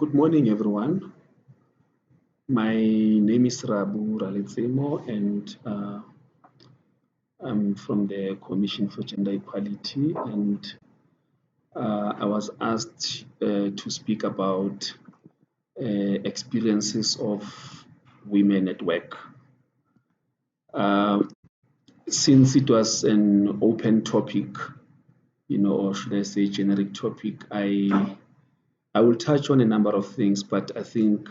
Good morning, everyone. My name is Rabu Raletsemo, and I'm from the Commission for Gender Equality, and I was asked to speak about experiences of women at work. Since it was an open topic, or should I say generic topic, I will touch on a number of things, but I think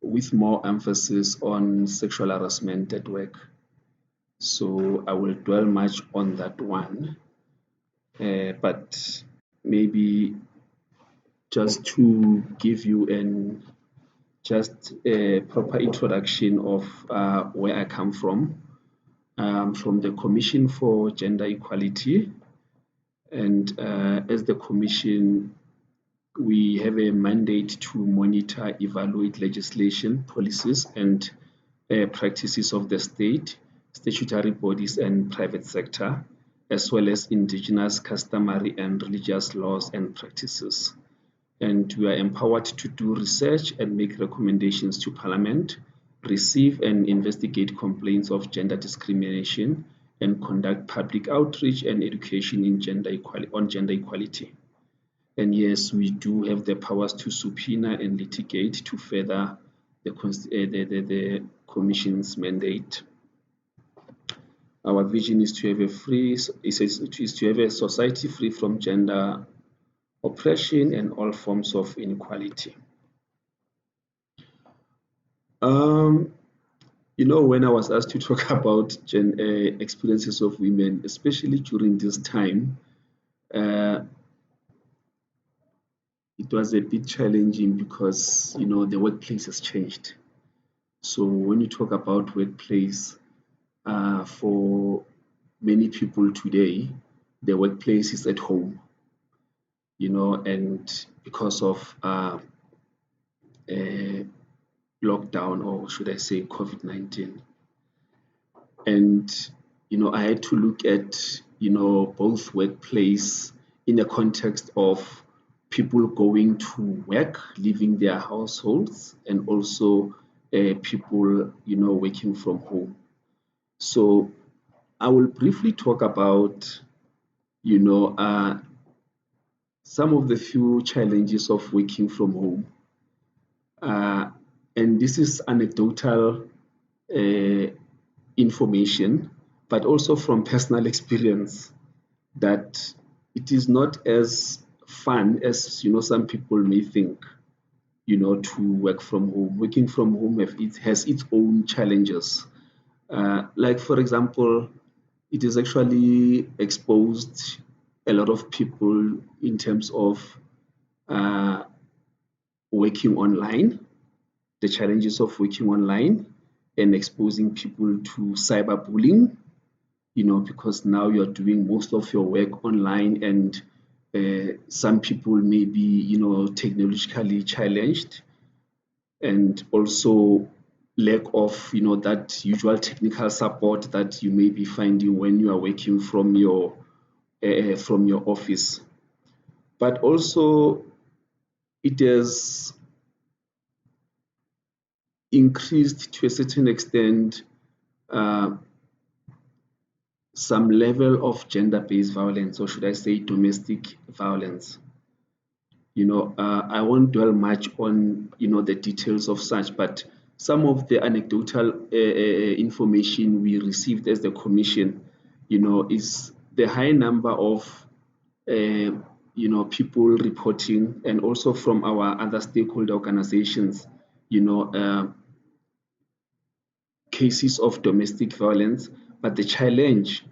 with more emphasis on sexual harassment at work. So I will dwell much on that one, but maybe just to give you just a proper introduction of where I come from the Commission for Gender Equality. And as the Commission, we have a mandate to monitor, evaluate legislation, policies, and practices of the state, statutory bodies, and private sector, as well as indigenous, customary, and religious laws and practices. And we are empowered to do research and make recommendations to Parliament, receive and investigate complaints of gender discrimination, and conduct public outreach and education on gender equality. And yes, we do have the powers to subpoena and litigate to further the Commission's mandate. Our vision is to have a society free from gender oppression and all forms of inequality. When I was asked to talk about experiences of women, especially during this time, it was a bit challenging because the workplace has changed. So when you talk about workplace, for many people today, the workplace is at home, and because of lockdown, or should I say COVID-19. And I had to look at both workplace in the context of people going to work, leaving their households, and also people working from home. So I will briefly talk about some of the few challenges of working from home, and this is anecdotal information, but also from personal experience, that it is not as fun as some people may think to work from home. Working from home has its own challenges. Like, for example, it is actually exposed a lot of people in terms of working online, the challenges of working online, and exposing people to cyberbullying, because now you're doing most of your work online, and some people may be, technologically challenged, and also lack of, that usual technical support that you may be finding when you are working from your office. But also, it has increased to a certain extent some level of gender-based violence, or should I say domestic violence. I won't dwell much on the details of such, but some of the anecdotal information we received as the Commission, is the high number of people reporting, and also from our other stakeholder organizations, cases of domestic violence. But the challenge,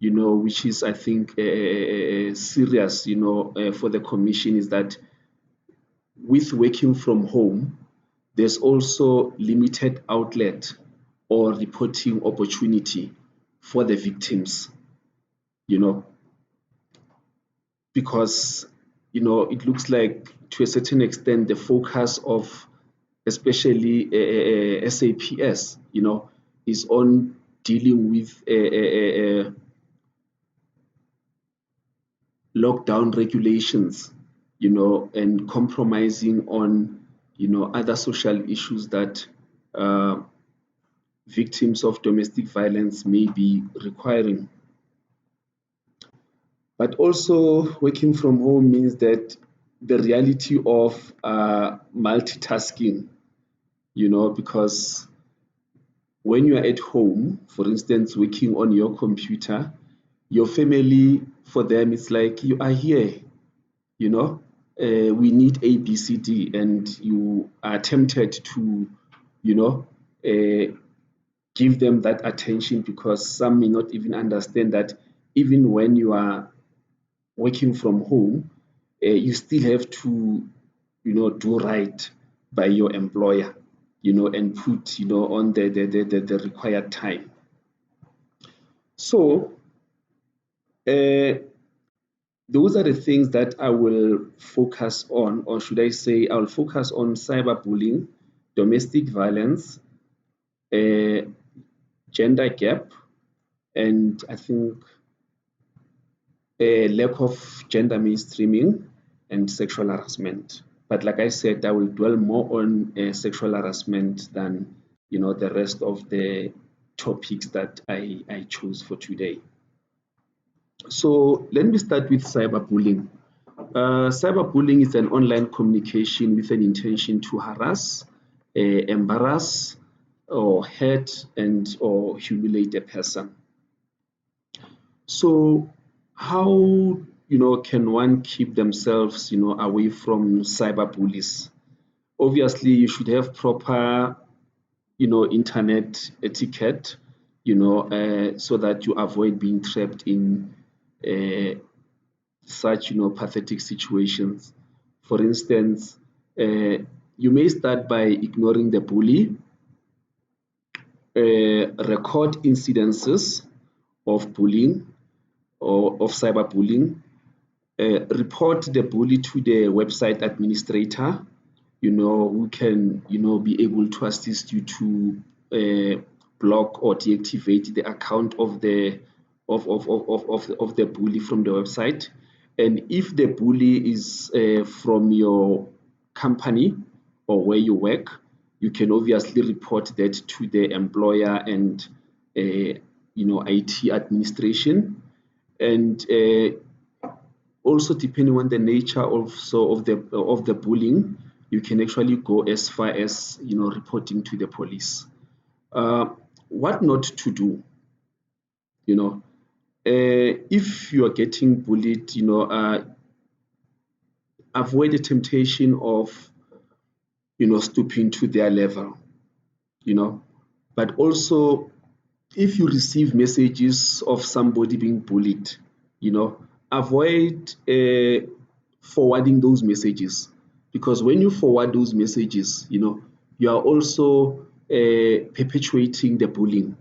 which is, I think, serious, for the Commission, is that with working from home, there's also limited outlet or reporting opportunity for the victims, because, it looks like, to a certain extent, the focus of especially SAPS, is on dealing with lockdown regulations, and compromising on, other social issues that victims of domestic violence may be requiring. But also, working from home means that the reality of multitasking, because when you are at home, for instance, working on your computer, your family, for them, it's like you are here, we need A, B, C, D, and you are tempted to, give them that attention, because some may not even understand that even when you are working from home, you still have to, do right by your employer, and put, on the required time. So those are the things that I will focus on, or should I say, I'll focus on cyberbullying, domestic violence, gender gap, and I think lack of gender mainstreaming and sexual harassment. But like I said, I will dwell more on sexual harassment than the rest of the topics that I chose for today. So let me start with cyberbullying. Cyberbullying is an online communication with an intention to harass, embarrass, or hurt or humiliate a person. So how can one keep themselves away from cyberbullies? Obviously, you should have proper internet etiquette, so that you avoid being trapped in such pathetic situations. For instance, you may start by ignoring the bully, record incidences of bullying or of cyberbullying, report the bully to the website administrator, who can be able to assist you to block or deactivate the account of the bully from the website. And if the bully is from your company or where you work, you can obviously report that to the employer and IT administration. And also, depending on the nature also of the bullying, you can actually go as far as reporting to the police. What not to do? If you are getting bullied, avoid the temptation of stooping to their level, but also if you receive messages of somebody being bullied, avoid forwarding those messages, because when you forward those messages, you are also perpetuating the bullying.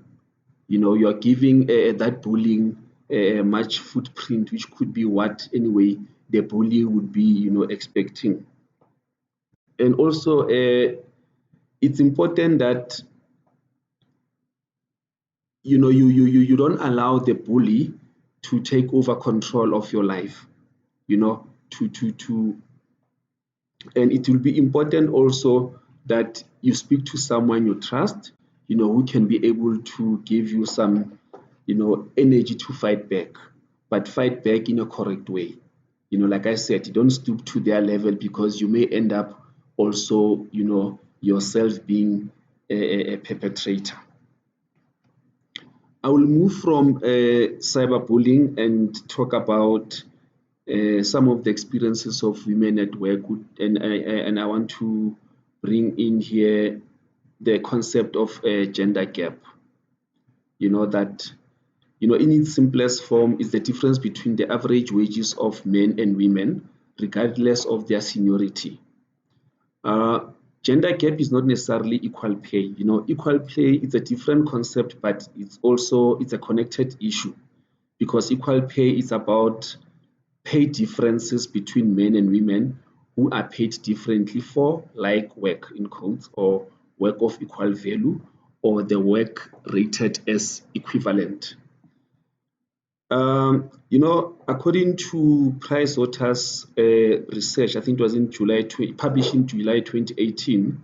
You are giving that bullying much footprint, which could be what anyway the bully would be expecting. And also it's important that you don't allow the bully to take over control of your life, and it will be important also that you speak to someone you trust, who can be able to give you some energy to fight back, but fight back in a correct way. Like I said, you don't stoop to their level, because you may end up also yourself being a perpetrator. I will move from cyberbullying and talk about some of the experiences of women at work, and I want to bring in here the concept of gender gap. That in its simplest form is the difference between the average wages of men and women, regardless of their seniority. Gender gap is not necessarily equal pay. Equal pay is a different concept, but it's a connected issue, because equal pay is about pay differences between men and women who are paid differently for like work, in quotes, or work of equal value, or the work rated as equivalent. According to Pricewaterhouse research, I think it was published in July 2018,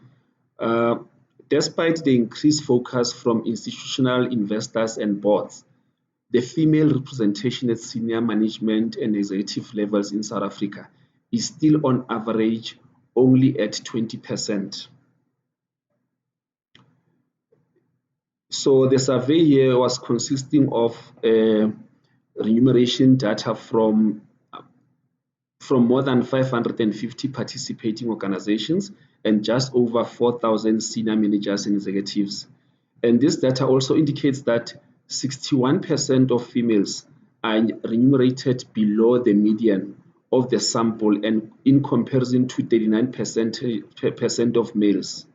despite the increased focus from institutional investors and boards, the female representation at senior management and executive levels in South Africa is still on average only at 20%. So the survey here was consisting of remuneration data from more than 550 participating organizations and just over 4,000 senior managers and executives. And this data also indicates that 61% of females are remunerated below the median of the sample, and in comparison to 39% of males.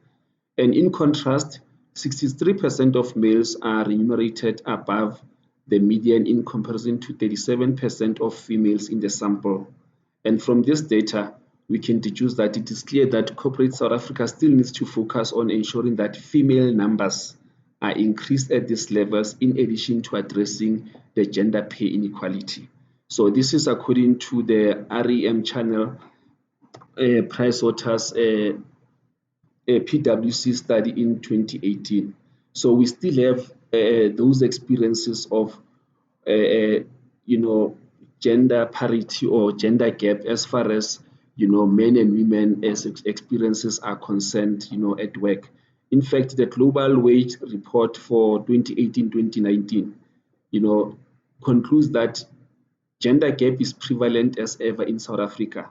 And in contrast, 63% of males are remunerated above the median in comparison to 37% of females in the sample. And from this data, we can deduce that it is clear that corporate South Africa still needs to focus on ensuring that female numbers are increased at these levels, in addition to addressing the gender pay inequality. So this is according to the REM channel Pricewaterhouse PwC study in 2018. So we still have those experiences of gender parity or gender gap as far as men and women as experiences are concerned at work. In fact, the global wage report for 2018-2019 concludes that gender gap is prevalent as ever in South Africa.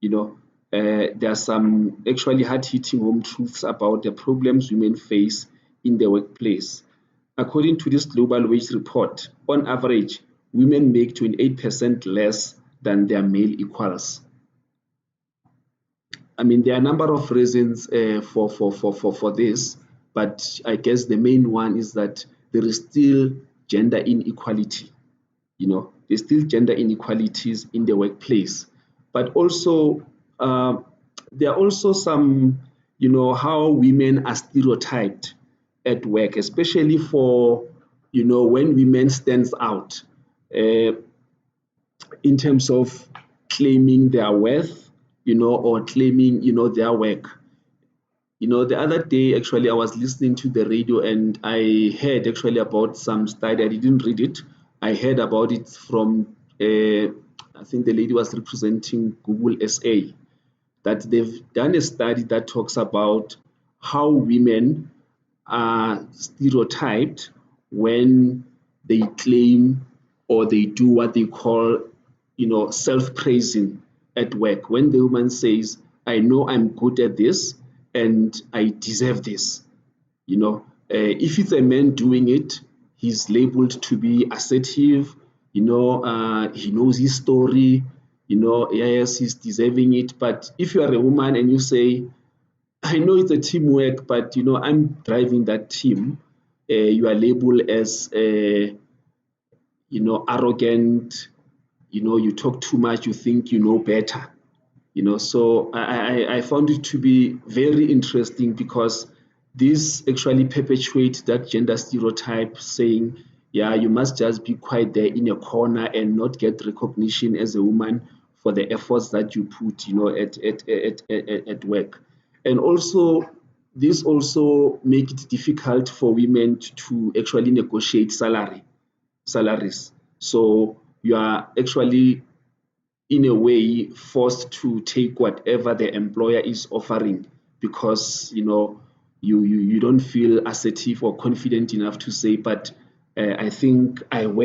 There are some actually hard-hitting home truths about the problems women face in the workplace. According to this global wage report, on average, women make 28% less than their male equals. I mean, there are a number of reasons for this, but I guess the main one is that there is still gender inequality. There's still gender inequalities in the workplace, but also there are also some, how women are stereotyped at work, especially for, when women stands out in terms of claiming their worth, or claiming, their work. The other day, actually, I was listening to the radio and I heard actually about some study. I didn't read it. I heard about it from, I think the lady was representing Google SA, that they've done a study that talks about how women are stereotyped when they claim or they do what they call, self-praising at work. When the woman says, I know I'm good at this and I deserve this. If it's a man doing it, he's labeled to be assertive, he knows his story, yes, he's deserving it. But if you are a woman and you say, I know it's a teamwork, but I'm driving that team, you are labeled as arrogant, you talk too much, you think you know better. So I found it to be very interesting, because this actually perpetuates that gender stereotype, saying, yeah, you must just be quiet there in a corner and not get recognition as a woman for the efforts that you put, at work. And also, this also makes it difficult for women to actually negotiate salaries. So you are actually, in a way, forced to take whatever the employer is offering, because you don't feel assertive or confident enough to say, but I think I'm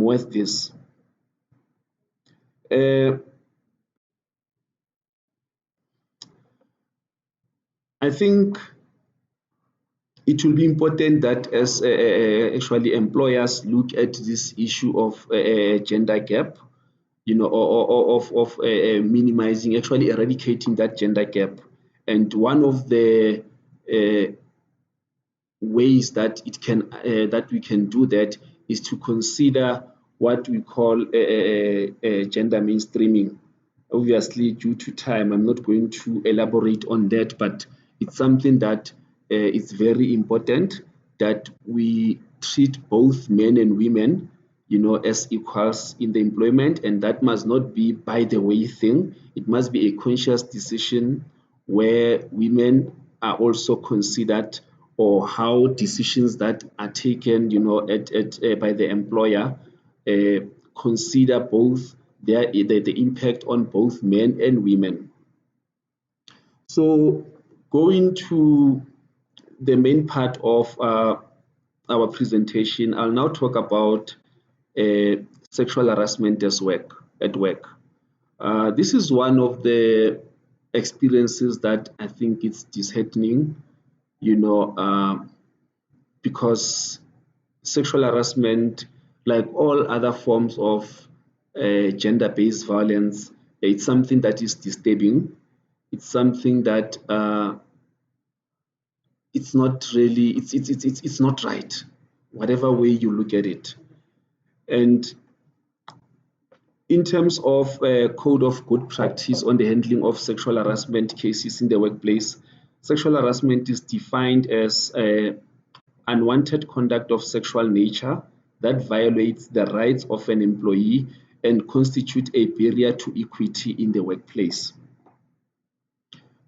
worth this. I think it will be important that as actually employers look at this issue of gender gap, of minimizing, actually eradicating that gender gap. And one of the ways that we can do that is to consider what we call gender mainstreaming. Obviously, due to time, I'm not going to elaborate on that, but it's something that is very important, that we treat both men and women as equals in the employment, and that must not be by the way thing. It must be a conscious decision where women are also considered, or how decisions that are taken, by the employer consider both the impact on both men and women. So going to the main part of our presentation, I'll now talk about sexual harassment at work. This is one of the experiences that I think it's disheartening, because sexual harassment, like all other forms of gender-based violence, it's something that is disturbing. It's something that it's not really, it's not right, whatever way you look at it. And in terms of code of good practice on the handling of sexual harassment cases in the workplace, sexual harassment is defined as unwanted conduct of sexual nature that violates the rights of an employee and constitute a barrier to equity in the workplace.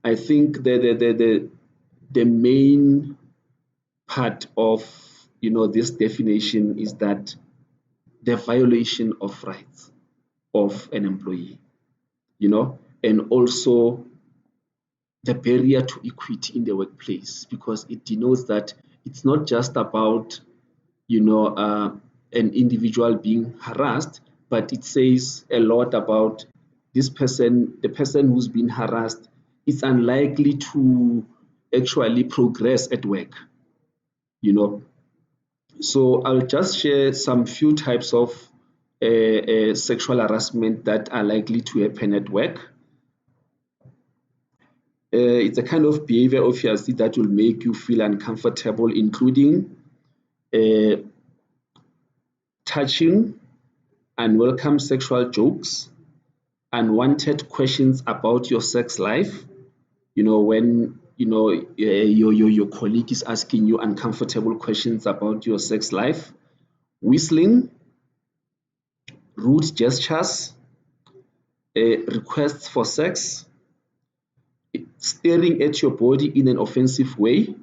I think the main part of this definition is that the violation of rights of an employee, and also the barrier to equity in the workplace, because it denotes that it's not just about an individual being harassed, but it says a lot about this person, the person who's been harassed is unlikely to actually progress at work. So I'll just share some few types of sexual harassment that are likely to happen at work. It's a kind of behavior, obviously, that will make you feel uncomfortable, including touching, unwelcome sexual jokes, unwanted questions about your sex life. When your colleague is asking you uncomfortable questions about your sex life, whistling, rude gestures, requests for sex, staring at your body in an offensive way.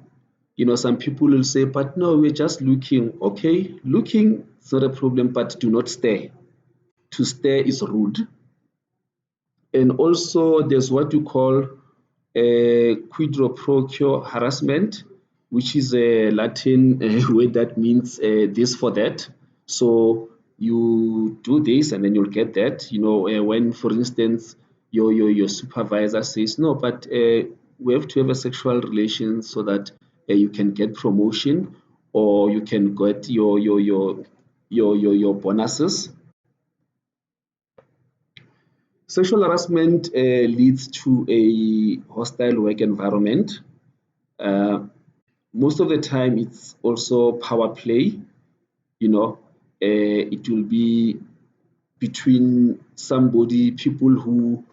Some people will say, but no, we're just looking. Okay, looking is not a problem, but do not stare. To stare is rude. And also there's what you call quid pro quo harassment, which is a Latin word that means this for that. So you do this and then you'll get that. When, for instance, your supervisor says, no, but we have to have a sexual relation so that you can get promotion, or you can get your bonuses. Sexual harassment leads to a hostile work environment. Most of the time, it's also power play. It will be between people who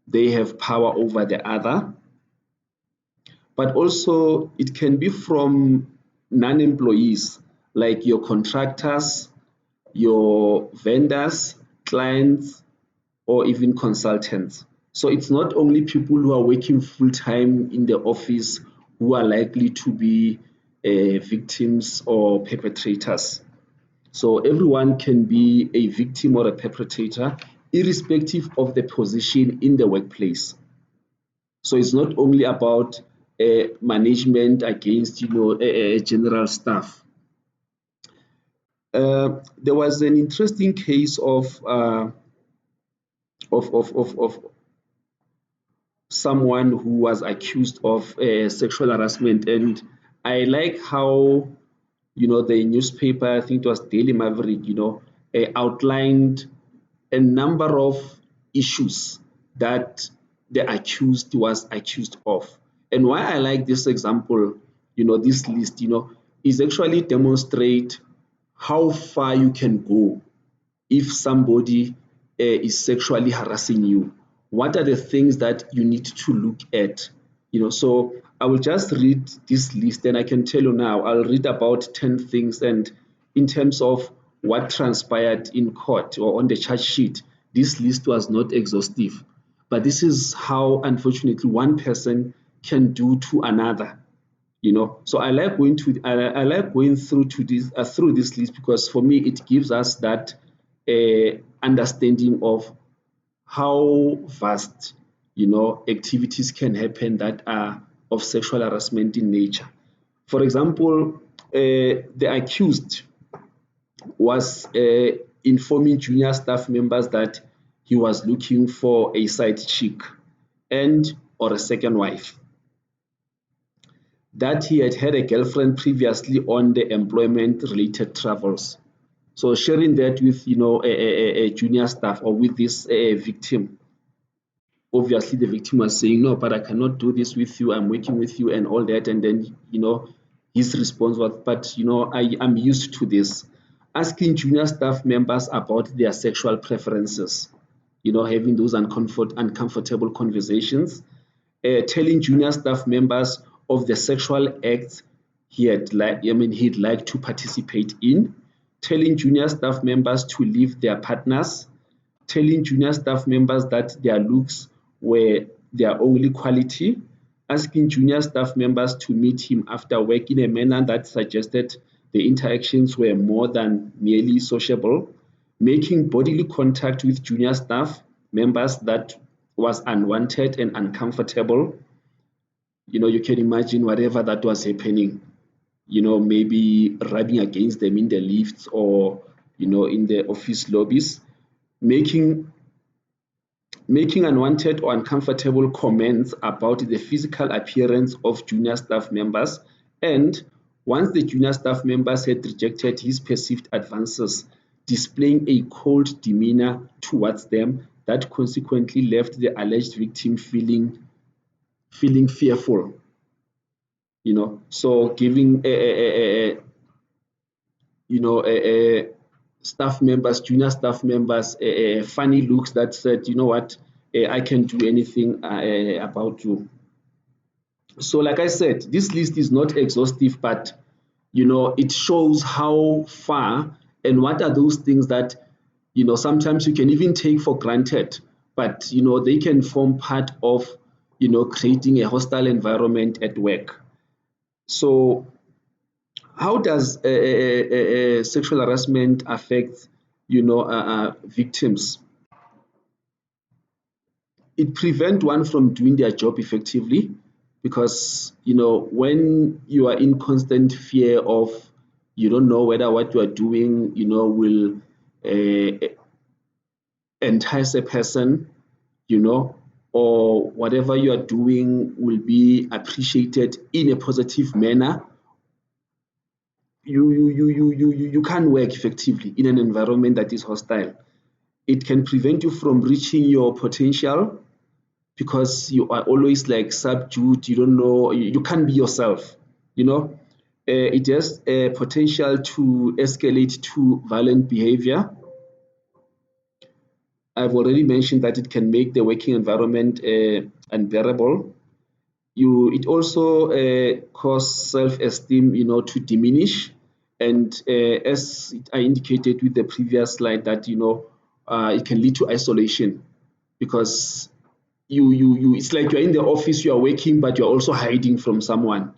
they have power over the other. But also, it can be from non-employees, like your contractors, your vendors, clients, or even consultants. So it's not only people who are working full-time in the office who are likely to be victims or perpetrators. So everyone can be a victim or a perpetrator, irrespective of the position in the workplace. So it's not only about management against general staff. There was an interesting case of someone who was accused of sexual harassment, and I like how the newspaper, I think it was Daily Maverick, outlined a number of issues that the accused was accused of. And why I like this example, this list, is actually demonstrate how far you can go if somebody is sexually harassing you. What are the things that you need to look at? So I will just read this list, and I can tell you now, I'll read about 10 things, and in terms of what transpired in court or on the charge sheet, this list was not exhaustive. But this is how, unfortunately, one person can do to another. So I like going through this list, because for me it gives us that understanding of how vast activities can happen that are of sexual harassment in nature. For example, the accused was informing junior staff members that he was looking for a side chick or a second wife, that he had had a girlfriend previously on the employment-related travels. So sharing that with a junior staff or with this victim. Obviously, the victim was saying, "No, but I cannot do this with you. I'm working with you," and all that. And then his response was, "But I'm used to this." Asking junior staff members about their sexual preferences, having those uncomfortable conversations. Telling junior staff members of the sexual acts he'd like to participate in, telling junior staff members to leave their partners, telling junior staff members that their looks were their only quality, asking junior staff members to meet him after work in a manner that suggested the interactions were more than merely sociable, making bodily contact with junior staff members that was unwanted and uncomfortable. You can imagine whatever that was happening, maybe rubbing against them in the lifts or, in the office lobbies, making unwanted or uncomfortable comments about the physical appearance of junior staff members. And once the junior staff members had rejected his perceived advances, displaying a cold demeanor towards them that consequently left the alleged victim feeling fearful. So giving staff members, junior staff members, funny looks that said, "You know what, I can do anything about you." So like I said, this list is not exhaustive, but it shows how far and what are those things that sometimes you can even take for granted, but they can form part of creating a hostile environment at work. So how does sexual harassment affect victims? It prevents one from doing their job effectively, because when you are in constant fear of, you don't know whether what you are doing will entice a person, or whatever you are doing will be appreciated in a positive manner, you can't work effectively in an environment that is hostile. It can prevent you from reaching your potential, because you are always like subdued. You don't know, you can't be yourself. It has a potential to escalate to violent behavior. I've already mentioned that it can make the working environment unbearable. It also causes self-esteem, to diminish. And as I indicated with the previous slide, that it can lead to isolation, because it's like you're in the office, you are working, but you're also hiding from someone.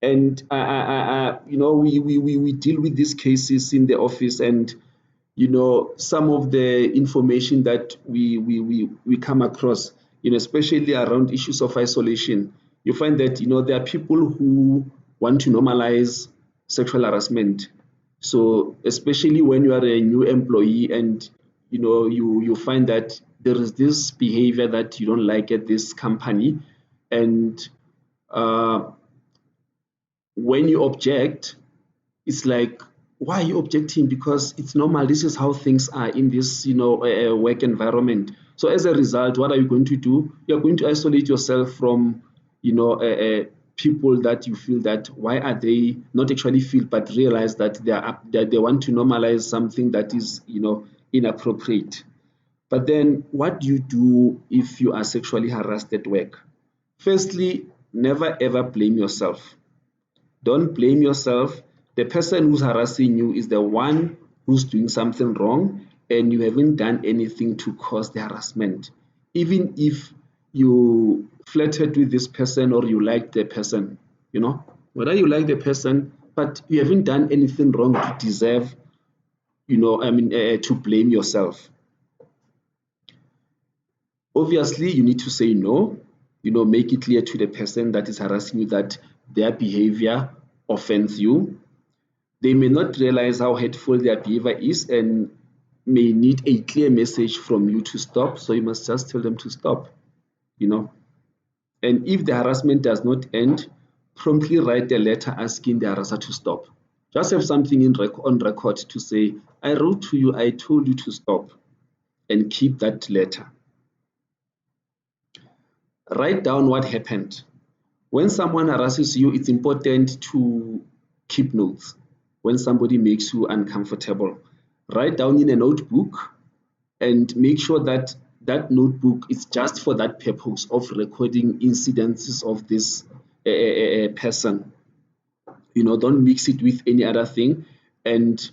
And we deal with these cases in the office, and some of the information that we come across, especially around issues of isolation, you find that there are people who want to normalize sexual harassment. So especially when you are a new employee, and you find that there is this behavior that you don't like at this company, and when you object, it's like, why are you objecting? Because it's normal. This is how things are in this work environment. So as a result, what are you going to do? You're going to isolate yourself from people that you feel that, why are they not actually feel, but realize that they want to normalize something that is inappropriate. But then what do you do if you are sexually harassed at work? Firstly, never ever blame yourself. Don't blame yourself. the person who's harassing you is the one who's doing something wrong, and you haven't done anything to cause the harassment. Even if you flirted with this person or you like the person, whether you like the person, but you haven't done anything wrong to deserve, to blame yourself. Obviously, you need to say no, make it clear to the person that is harassing you that their behavior offends you. They may not realize how hateful their behavior is and may need a clear message from you to stop. So you must just tell them to stop, And if the harassment does not end, promptly write a letter asking the harasser to stop. Just have something on record to say, I wrote to you, I told you to stop, and keep that letter. Write down what happened. When someone harasses you, it's important to keep notes. When somebody makes you uncomfortable, write down in a notebook and make sure that that notebook is just for that purpose of recording incidences of this person. Don't mix it with any other thing. And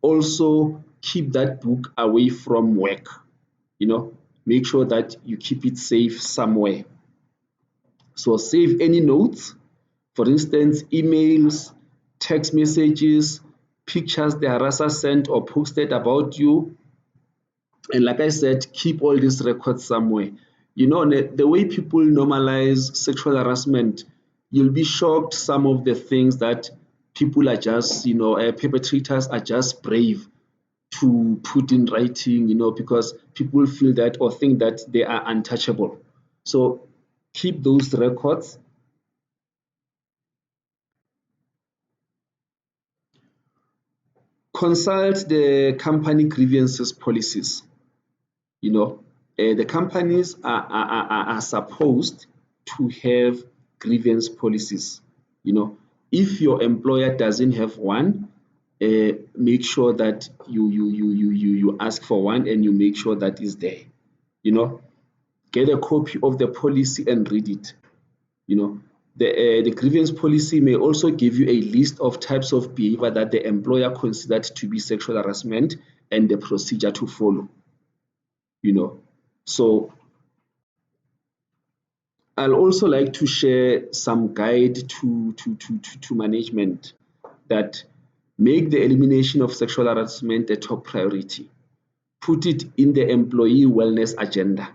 also keep that book away from work. Make sure that you keep it safe somewhere. So save any notes, for instance, emails, text messages, pictures the harasser sent or posted about you. And like I said, keep all these records somewhere. The way people normalize sexual harassment, you'll be shocked some of the things that people are just, perpetrators are just brave to put in writing, because people feel that or think that they are untouchable. So keep those records. Consult the company grievances policies. The companies are supposed to have grievance policies. If your employer doesn't have one, make sure that you ask for one and you make sure that is there. Get a copy of the policy and read it. The grievance policy may also give you a list of types of behavior that the employer considered to be sexual harassment and the procedure to follow. So I'll also like to share some guide to management that make the elimination of sexual harassment a top priority. Put it in the employee wellness agenda.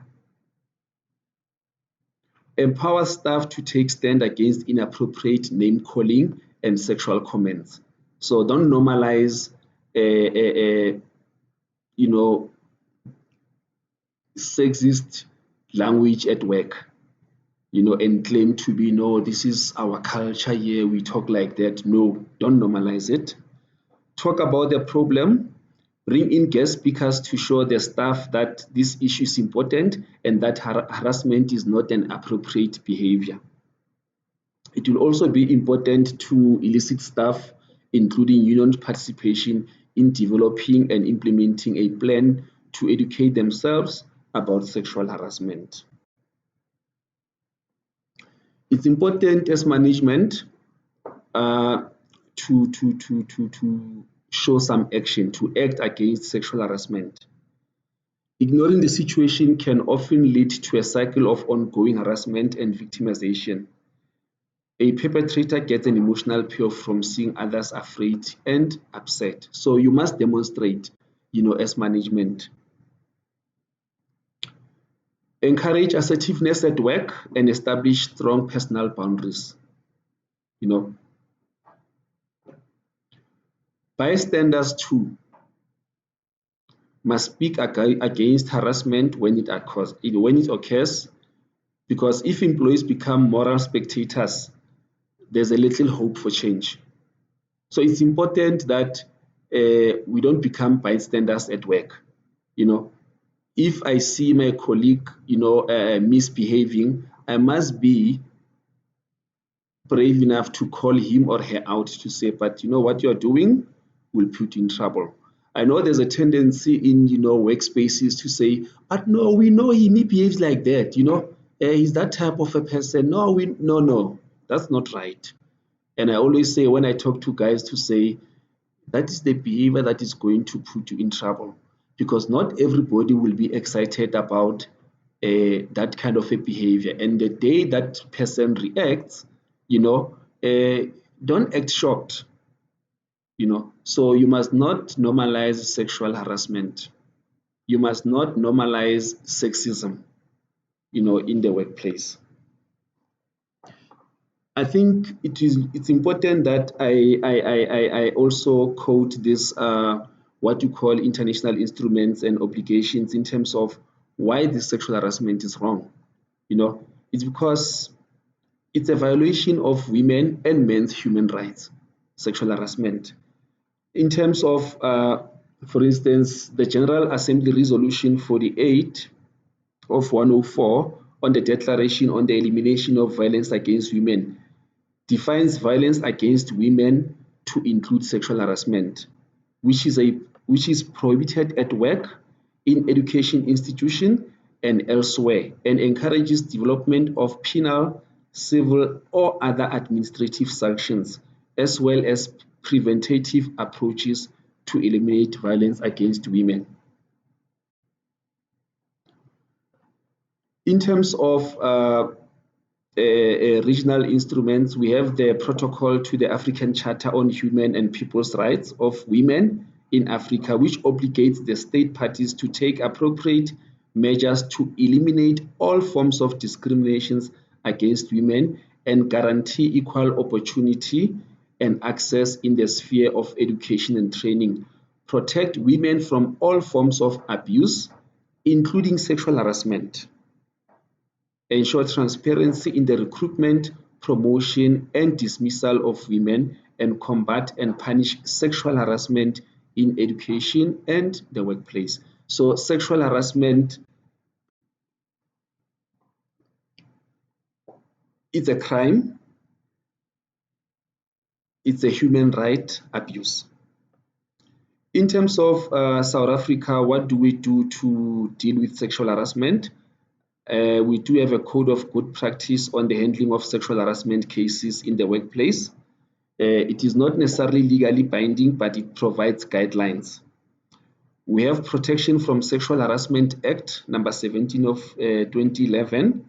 Empower staff to take stand against inappropriate name calling and sexual comments. So don't normalize, sexist language at work, and claim to be, no, this is our culture here, we talk like that. No, don't normalize it. Talk about the problem. Bring in guest speakers to show the staff that this issue is important and that harassment is not an appropriate behavior. It will also be important to elicit staff, including union participation, in developing and implementing a plan to educate themselves about sexual harassment. It's important as management to show some action, to act against sexual harassment. Ignoring the situation can often lead to a cycle of ongoing harassment and victimization. A perpetrator gets an emotional payoff from seeing others afraid and upset. So you must demonstrate, as management. Encourage assertiveness at work and establish strong personal boundaries. Bystanders too must speak against harassment when it occurs, because if employees become moral spectators, there's a little hope for change. So it's important that we don't become bystanders at work. If I see my colleague, misbehaving, I must be brave enough to call him or her out to say, but what you're doing will put you in trouble. I know there's a tendency in workspaces to say, but no, we know him, he behaves like that, he's that type of a person. No, that's not right. And I always say when I talk to guys to say, that is the behavior that is going to put you in trouble, because not everybody will be excited about that kind of a behavior. And the day that person reacts, don't act shocked. So you must not normalize sexual harassment. You must not normalize sexism, in the workplace. I think it's important that I also quote this what you call international instruments and obligations in terms of why this sexual harassment is wrong. It's because it's a violation of women and men's human rights, sexual harassment. In terms of, for instance, the General Assembly Resolution 48 of 104 on the Declaration on the Elimination of Violence Against Women defines violence against women to include sexual harassment, which is prohibited at work, in education institution, and elsewhere, and encourages development of penal, civil, or other administrative sanctions, as well as preventative approaches to eliminate violence against women. In terms of regional instruments, we have the protocol to the African Charter on Human and People's Rights of Women in Africa, which obligates the state parties to take appropriate measures to eliminate all forms of discriminations against women and guarantee equal opportunity and access in the sphere of education and training, protect women from all forms of abuse, including sexual harassment, ensure transparency in the recruitment, promotion, and dismissal of women, and combat and punish sexual harassment in education and the workplace. So sexual harassment is a crime. It's a human right abuse. In terms of South Africa, what do we do to deal with sexual harassment? We do have a code of good practice on the handling of sexual harassment cases in the workplace. It is not necessarily legally binding, but it provides guidelines. We have Protection from Sexual Harassment Act number 17 of 2011,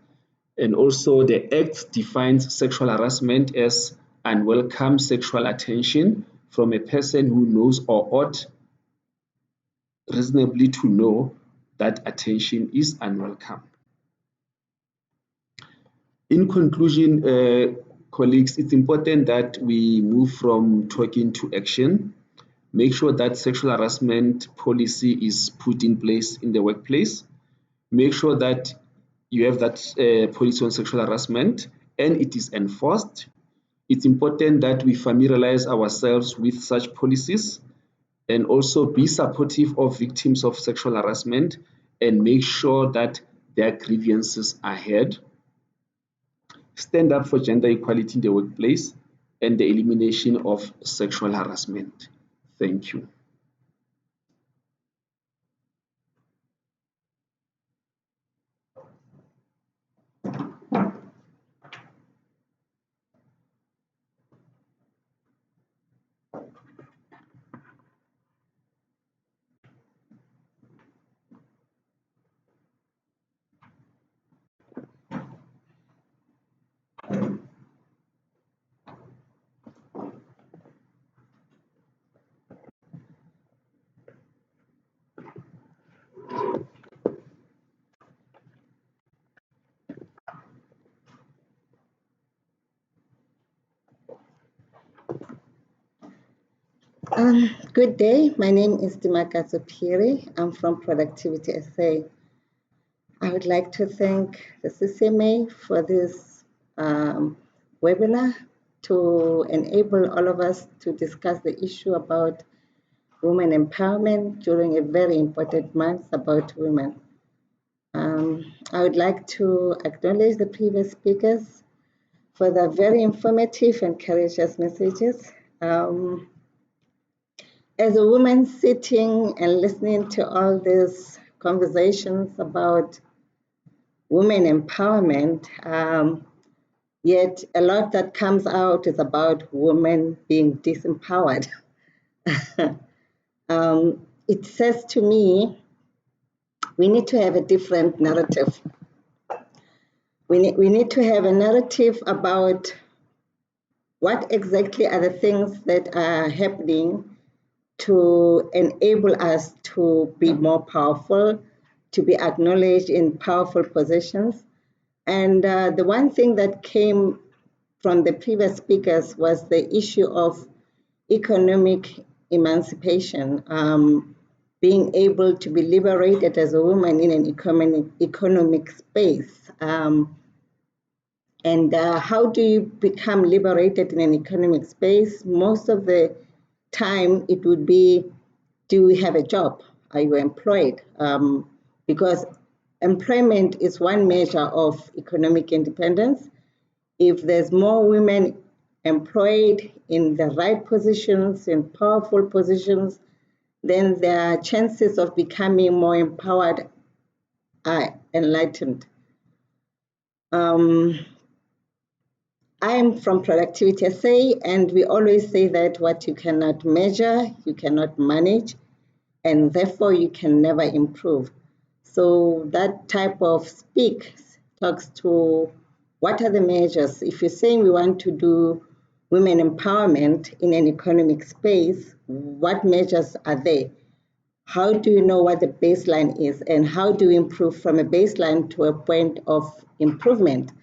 and also the Act defines sexual harassment as unwelcome sexual attention from a person who knows or ought reasonably to know that attention is unwelcome. In conclusion, colleagues, it's important that we move from talking to action. Make sure that sexual harassment policy is put in place in the workplace. Make sure that you have that policy on sexual harassment and it is enforced. It's important that we familiarize ourselves with such policies and also be supportive of victims of sexual harassment and make sure that their grievances are heard. Stand up for gender equality in the workplace and the elimination of sexual harassment. Thank you. Good day. My name is Dimakazo Piri. I'm from Productivity SA. I would like to thank the CCMA for this webinar to enable all of us to discuss the issue about women empowerment during a very important month about women. I would like to acknowledge the previous speakers for the very informative and courageous messages. As a woman sitting and listening to all these conversations about women empowerment, Yet a lot that comes out is about women being disempowered. It says to me, we need to have a different narrative. We need to have a narrative about what exactly are the things that are happening to enable us to be more powerful, to be acknowledged in powerful positions. And the one thing that came from the previous speakers was the issue of economic emancipation, being able to be liberated as a woman in an economic space. And how do you become liberated in an economic space? Most of the time it would be, do we have a job? Are you employed? Because employment is one measure of economic independence. If there's more women employed in the right positions, in powerful positions, then their chances of becoming more empowered are enlightened. I am from Productivity SA, and we always say that what you cannot measure, you cannot manage, and therefore you can never improve. So that type of speak talks to what are the measures. If you're saying we want to do women empowerment in an economic space, what measures are there? How do you know what the baseline is, and how do you improve from a baseline to a point of improvement?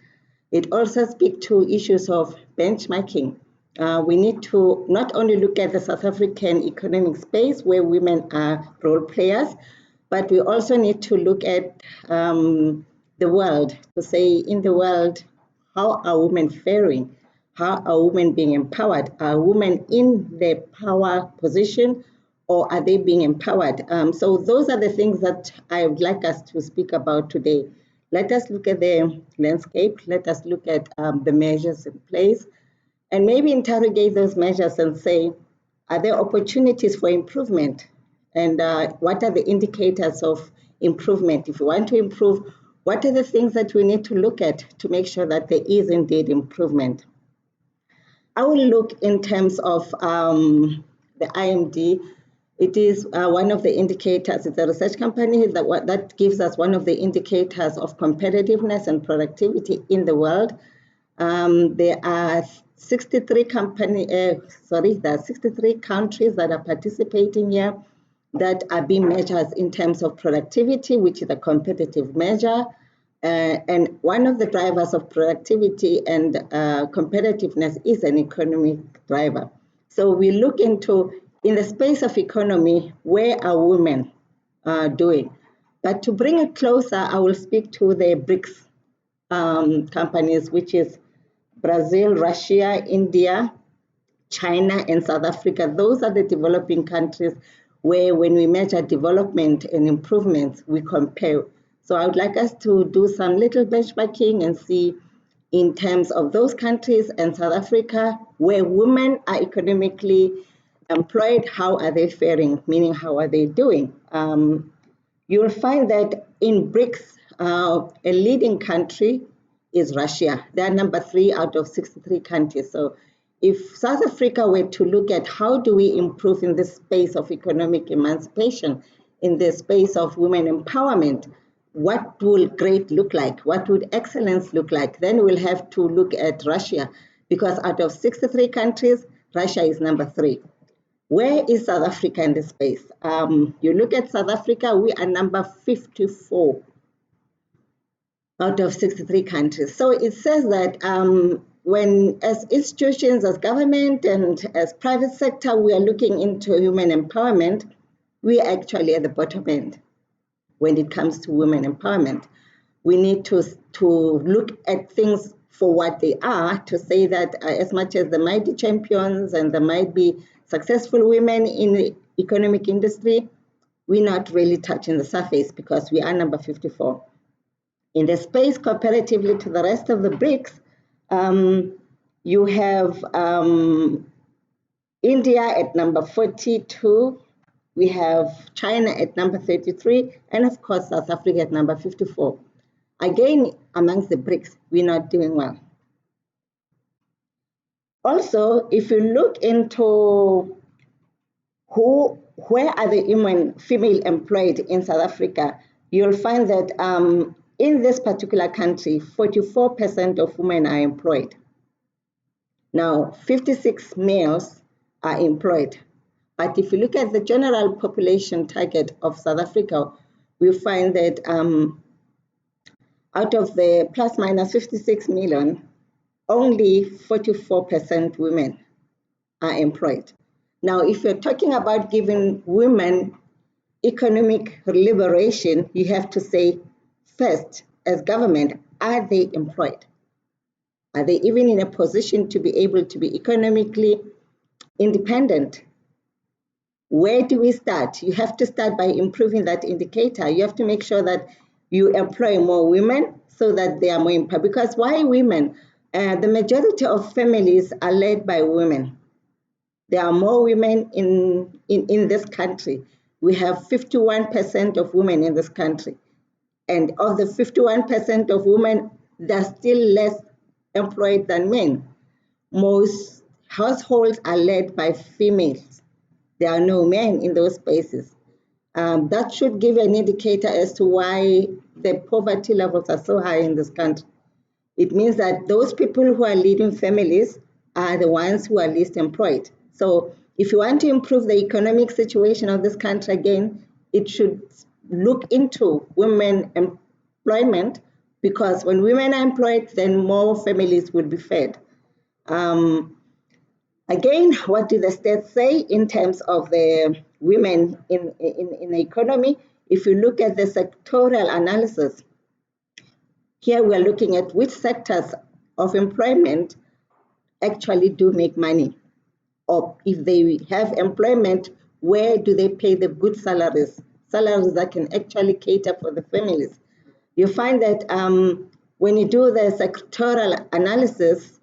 It also speaks to issues of benchmarking. We need to not only look at the South African economic space where women are role players, but we also need to look at the world, to say in the world, how are women faring? How are women being empowered? Are women in the power position, or are they being empowered? So those are the things that I would like us to speak about today. Let us look at the landscape. Let us look at the measures in place, and maybe interrogate those measures and say, are there opportunities for improvement? And what are the indicators of improvement? If we want to improve, what are the things that we need to look at to make sure that there is indeed improvement? I will look in terms of the IMD. It is one of the indicators. It's a research company that gives us one of the indicators of competitiveness and productivity in the world. There are 63 countries that are participating here that are being measured in terms of productivity, which is a competitive measure. And one of the drivers of productivity and competitiveness is an economic driver. So we look into, in the space of economy, where are women doing? But to bring it closer, I will speak to the BRICS companies, which is Brazil, Russia, India, China, and South Africa. Those are the developing countries where when we measure development and improvements, we compare. So I would like us to do some little benchmarking and see in terms of those countries and South Africa, where women are economically employed, how are they faring, meaning how are they doing? You'll find that in BRICS, a leading country is Russia. They are number 3 out of 63 countries. So if South Africa were to look at how do we improve in this space of economic emancipation, in the space of women empowerment, what will great look like? What would excellence look like? Then we'll have to look at Russia, because out of 63 countries, Russia is number 3. Where is South Africa in this space? You look at South Africa, we are number 54 out of 63 countries. So it says that when as institutions, as government, and as private sector, we are looking into human empowerment, we are actually at the bottom end when it comes to women empowerment. We need to look at things for what they are, to say that as much as there might be champions and there might be successful women in the economic industry, we're not really touching the surface because we are number 54. In the space comparatively to the rest of the BRICS, you have India at number 42, we have China at number 33, and of course South Africa at number 54. Again, amongst the BRICS, we're not doing well. Also, if you look into where are the female employed in South Africa, you'll find that in this particular country, 44% of women are employed. Now, 56 males are employed. But if you look at the general population target of South Africa, we find that out of the plus minus 56 million, only 44% women are employed. Now, if you're talking about giving women economic liberation, you have to say first, as government, are they employed? Are they even in a position to be able to be economically independent? Where do we start? You have to start by improving that indicator. You have to make sure that you employ more women so that they are more empowered. Because why women? The majority of families are led by women. There are more women in this country. We have 51% of women in this country. And of the 51% of women, there are still less employed than men. Most households are led by females. There are no men in those spaces. That should give an indicator as to why the poverty levels are so high in this country. It means that those people who are leading families are the ones who are least employed. So if you want to improve the economic situation of this country again, it should look into women employment, because when women are employed, then more families will be fed. Again, what do the stats say in terms of the women in the economy? If you look at the sectoral analysis, here we are looking at which sectors of employment actually do make money. Or if they have employment, where do they pay the good salaries that can actually cater for the families? You find that when you do the sectoral analysis,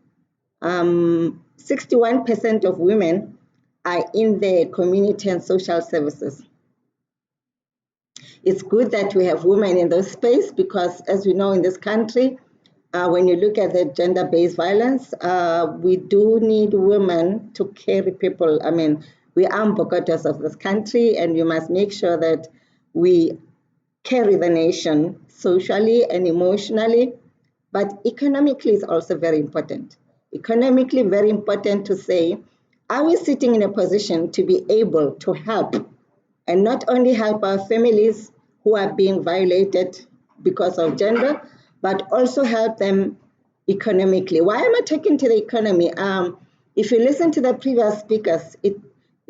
61% of women are in the community and social services. It's good that we have women in those space, because as we know in this country, when you look at the gender-based violence, we do need women to carry people. I mean, we are Mbokotos of this country, and we must make sure that we carry the nation socially and emotionally, but economically is also very important. Economically, very important to say, are we sitting in a position to be able to help, and not only help our families who are being violated because of gender, but also help them economically? Why am I talking to the economy? If you listen to the previous speakers,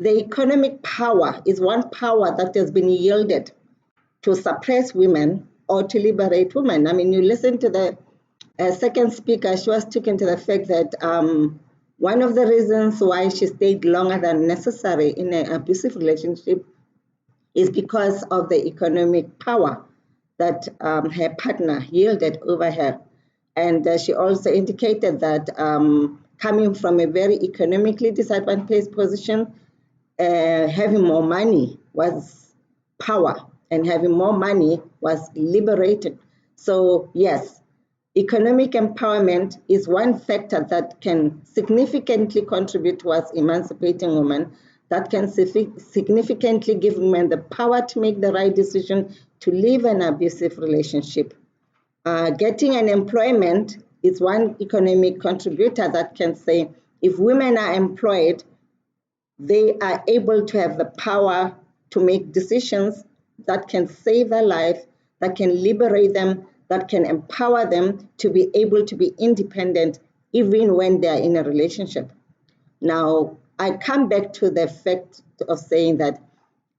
the economic power is one power that has been yielded to suppress women or to liberate women. I mean, you listen to the second speaker, she was talking to the fact that one of the reasons why she stayed longer than necessary in an abusive relationship is because of the economic power that her partner yielded over her. And she also indicated that coming from a very economically disadvantaged position, having more money was power, and having more money was liberated. So yes, economic empowerment is one factor that can significantly contribute towards emancipating women, that can significantly give women the power to make the right decision to leave an abusive relationship. Getting an employment is one economic contributor that can say, if women are employed, they are able to have the power to make decisions that can save their life, that can liberate them, that can empower them to be able to be independent even when they are in a relationship. Now, I come back to the fact of saying that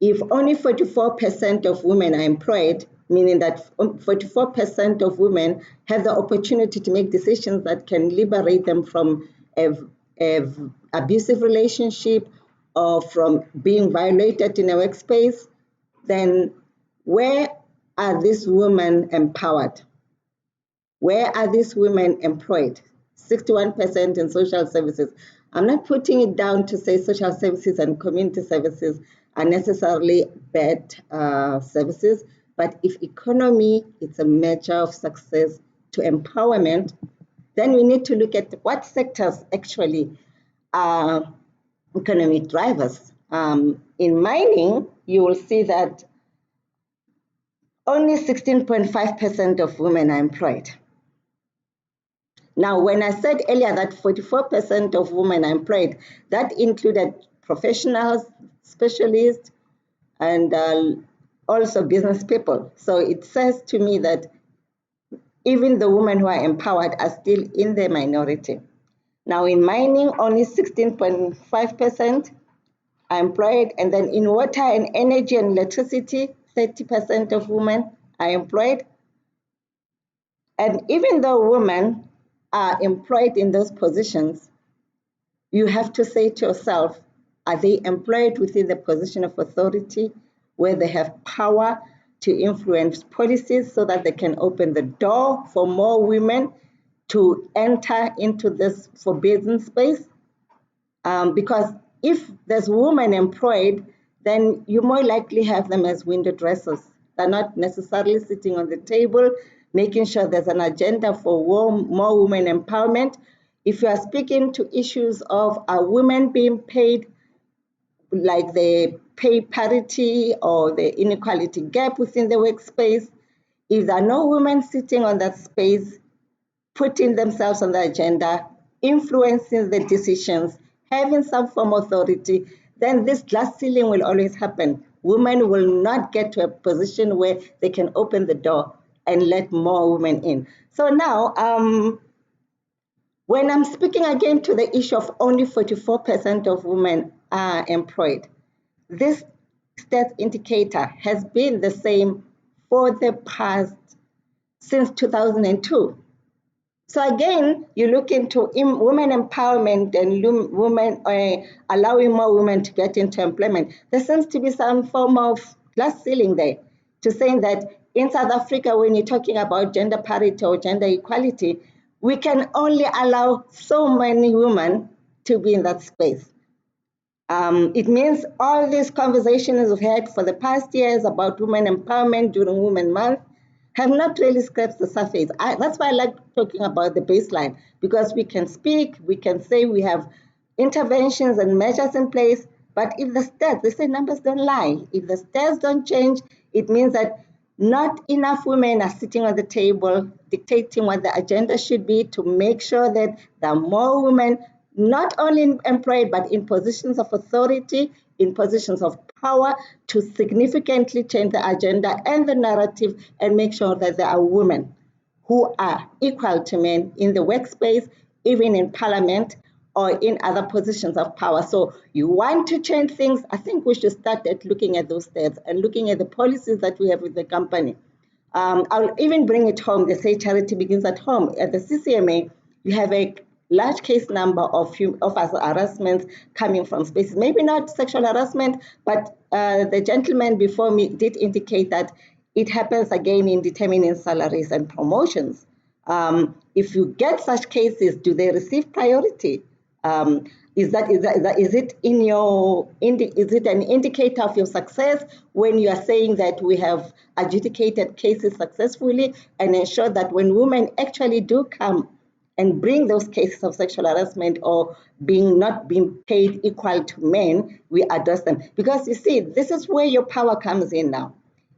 if only 44% of women are employed, meaning that 44% of women have the opportunity to make decisions that can liberate them from an abusive relationship or from being violated in a workspace, then where are these women empowered? Where are these women employed? 61% in social services. I'm not putting it down to say social services and community services are necessarily bad services, but if economy is a measure of success to empowerment, then we need to look at what sectors actually are economic drivers. In mining, you will see that only 16.5% of women are employed. Now, when I said earlier that 44% of women are employed, that included professionals, specialists, and also business people. So it says to me that even the women who are empowered are still in the minority. Now, in mining, only 16.5% are employed, and then in water and energy and electricity, 30% of women are employed. And even though women are employed in those positions, you have to say to yourself, are they employed within the position of authority where they have power to influence policies so that they can open the door for more women to enter into this forbidden space? Because if there's women employed, then you more likely have them as window dressers. They're not necessarily sitting on the table, making sure there's an agenda for more women empowerment. If you are speaking to issues of are women being paid, like the pay parity or the inequality gap within the workspace, if there are no women sitting on that space, putting themselves on the agenda, influencing the decisions, having some form of authority, then this glass ceiling will always happen. Women will not get to a position where they can open the door and let more women in. So now, when I'm speaking again to the issue of only 44% of women are employed, this stats indicator has been the same for the past, since 2002. So again, you look into women empowerment and women allowing more women to get into employment. There seems to be some form of glass ceiling there to saying that in South Africa, when you're talking about gender parity or gender equality, we can only allow so many women to be in that space. It means all these conversations we've had for the past years about women empowerment during Women Month have not really scratched the surface. That's why I like talking about the baseline, because we can speak, we can say we have interventions and measures in place, but if the stats, they say numbers don't lie. If the stats don't change, it means that not enough women are sitting on the table dictating what the agenda should be to make sure that there are more women not only employed, but in positions of authority, in positions of power to significantly change the agenda and the narrative and make sure that there are women who are equal to men in the workspace, even in parliament or in other positions of power. So you want to change things, I think we should start at looking at those stats and looking at the policies that we have with the company. I'll even bring it home. They say charity begins at home. At the CCMA, you have a large case number of harassments coming from spaces. Maybe not sexual harassment, but the gentleman before me did indicate that it happens again in determining salaries and promotions. If you get such cases, do they receive priority? Is it an indicator of your success when you are saying that we have adjudicated cases successfully and ensure that when women actually do come and bring those cases of sexual harassment or not being paid equal to men, we address them? Because you see, this is where your power comes in now.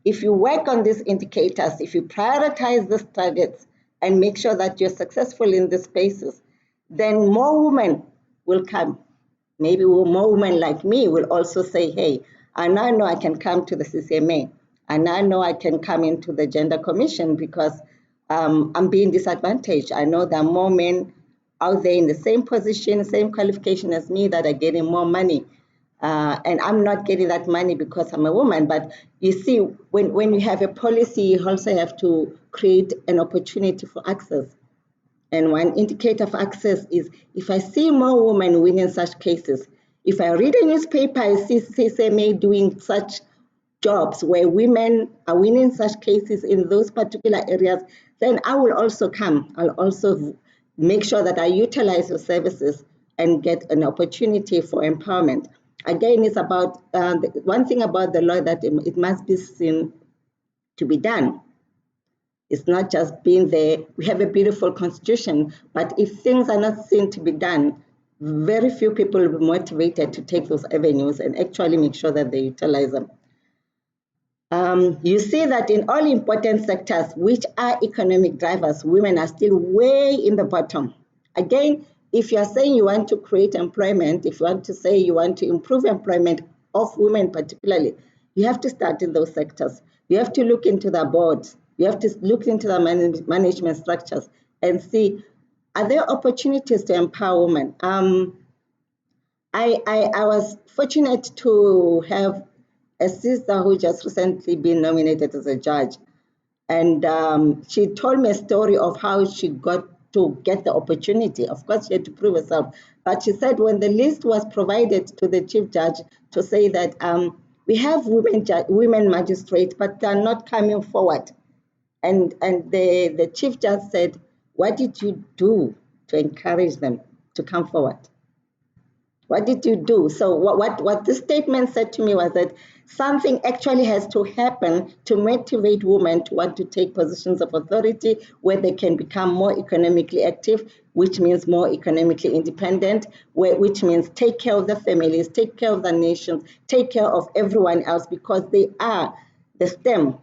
If you work on these indicators, if you prioritize these targets and make sure that you're successful in these spaces, then more women will come. Maybe more women like me will also say, hey, I now know I can come to the CCMA. I now know I can come into the Gender Commission because I'm being disadvantaged. I know there are more men out there in the same position, same qualification as me that are getting more money. And I'm not getting that money because I'm a woman. But you see, when you have a policy, you also have to create an opportunity for access. And one indicator of access is if I see more women winning such cases, if I read a newspaper, I see CCMA doing such jobs where women are winning such cases in those particular areas, then I will also come. I'll also make sure that I utilize your services and get an opportunity for empowerment. Again, it's about one thing about the law that it must be seen to be done. It's not just being there. We have a beautiful constitution, but if things are not seen to be done, very few people will be motivated to take those avenues and actually make sure that they utilize them. You see that in all important sectors, which are economic drivers, women are still way in the bottom. Again, if you are saying you want to create employment, if you want to say you want to improve employment of women particularly, you have to start in those sectors. You have to look into the boards. You have to look into the management structures and see, are there opportunities to empower women? I was fortunate to have a sister who just recently been nominated as a judge. And she told me a story of how she got to get the opportunity. Of course, she had to prove herself. But she said when the list was provided to the chief judge to say that we have women magistrates, but they're not coming forward. And the chief judge said, what did you do to encourage them to come forward? What did you do? So what this statement said to me was that something actually has to happen to motivate women to want to take positions of authority where they can become more economically active, which means more economically independent, which means take care of the families, take care of the nations, take care of everyone else, because they are the stem.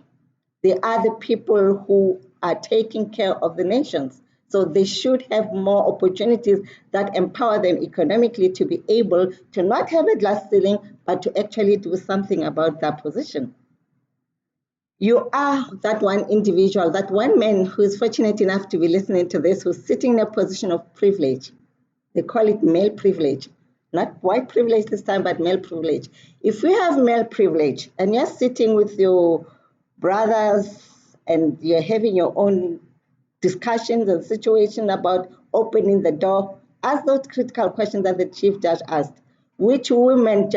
They are the people who are taking care of the nations. So they should have more opportunities that empower them economically to be able to not have a glass ceiling, but to actually do something about that position. You are that one individual, that one man who is fortunate enough to be listening to this, who's sitting in a position of privilege. They call it male privilege. Not white privilege this time, but male privilege. If you have male privilege and you're sitting with your brothers and you're having your own discussions and situations about opening the door, ask those critical questions that the chief judge asked. Which women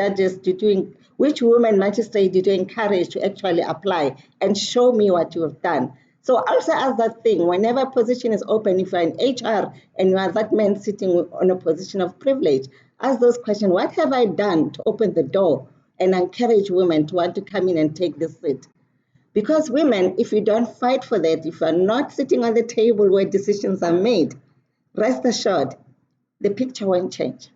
which women magistrate did you encourage to actually apply, and show me what you have done? So also ask that thing, whenever a position is open, if you're in HR and you are that man sitting on a position of privilege, ask those questions. What have I done to open the door and encourage women to want to come in and take this seat? Because women, if you don't fight for that, if you're not sitting on the table where decisions are made, rest assured, the picture won't change.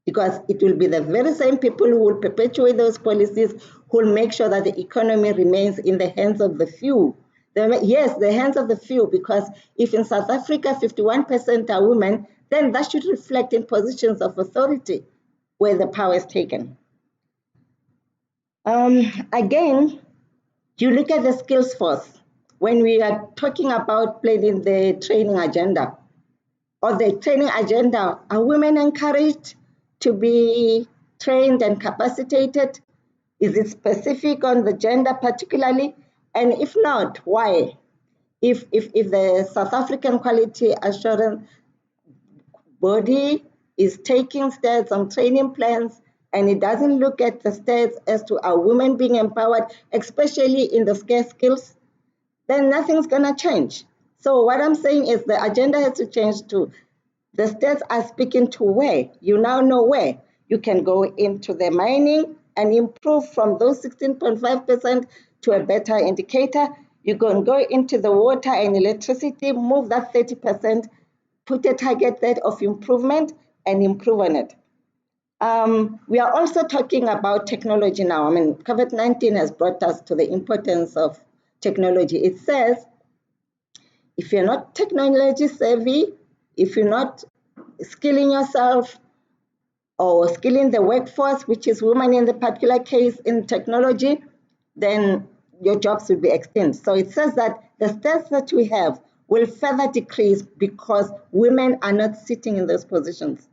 Because it will be the very same people who will perpetuate those policies, who will make sure that the economy remains in the hands of the few. Yes, the hands of the few, because if in South Africa 51% are women, then that should reflect in positions of authority where the power is taken. Again, you look at the skills force. When we are talking about planning the training agenda, or the training agenda, are women encouraged to be trained and capacitated? Is it specific on the gender particularly? And if not, why? If the South African Quality Assurance Body is taking stats on training plans and it doesn't look at the stats as to are women being empowered, especially in the scarce skills, then nothing's going to change. So what I'm saying is the agenda has to change too. The stats are speaking to where. You now know where. You can go into the mining and improve from those 16.5% to a better indicator. You can go into the water and electricity, move that 30%, put a target there of improvement and improve on it. We are also talking about technology now. I mean, COVID-19 has brought us to the importance of technology. It says, if you're not technology savvy, if you're not skilling yourself or skilling the workforce, which is women in the particular case in technology, then your jobs will be extinct. So it says that the stats that we have will further decrease because women are not sitting in those positions.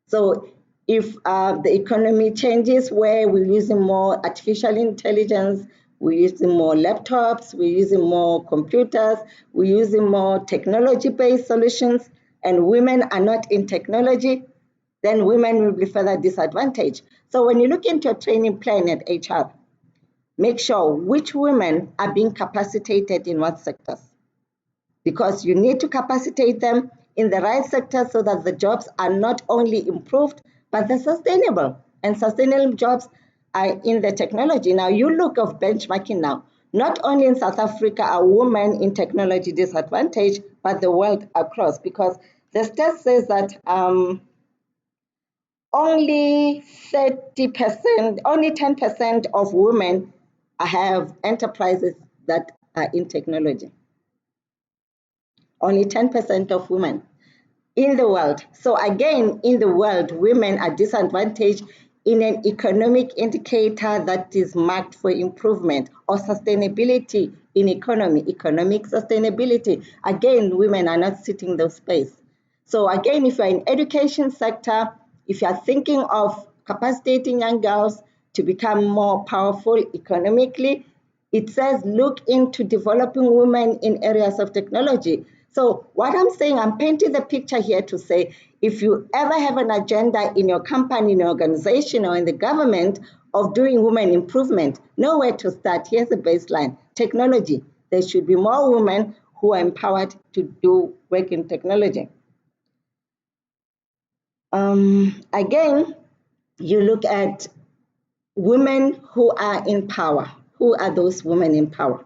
So if the economy changes where we're using more artificial intelligence, we're using more laptops, we're using more computers, we're using more technology-based solutions, and women are not in technology, then women will be further disadvantaged. So when you look into a training plan at HR, make sure which women are being capacitated in what sectors. Because you need to capacitate them in the right sector so that the jobs are not only improved, but they're sustainable. And sustainable jobs are in the technology. Now, you look of benchmarking now. Not only in South Africa are women in technology disadvantaged, but the world across. Because the stat says that only 30%, only 10% of women have enterprises that are in technology. Only 10% of women in the world. So again, in the world, women are disadvantaged in an economic indicator that is marked for improvement or sustainability in economy, economic sustainability. Again, women are not sitting those space. So again, if you're in education sector, if you're thinking of capacitating young girls to become more powerful economically, it says look into developing women in areas of technology. So what I'm saying, I'm painting the picture here to say, if you ever have an agenda in your company, in your organization, or in the government of doing women improvement, know where to start. Here's the baseline. Technology. There should be more women who are empowered to do work in technology. Again, you look at women who are in power. Who are those women in power?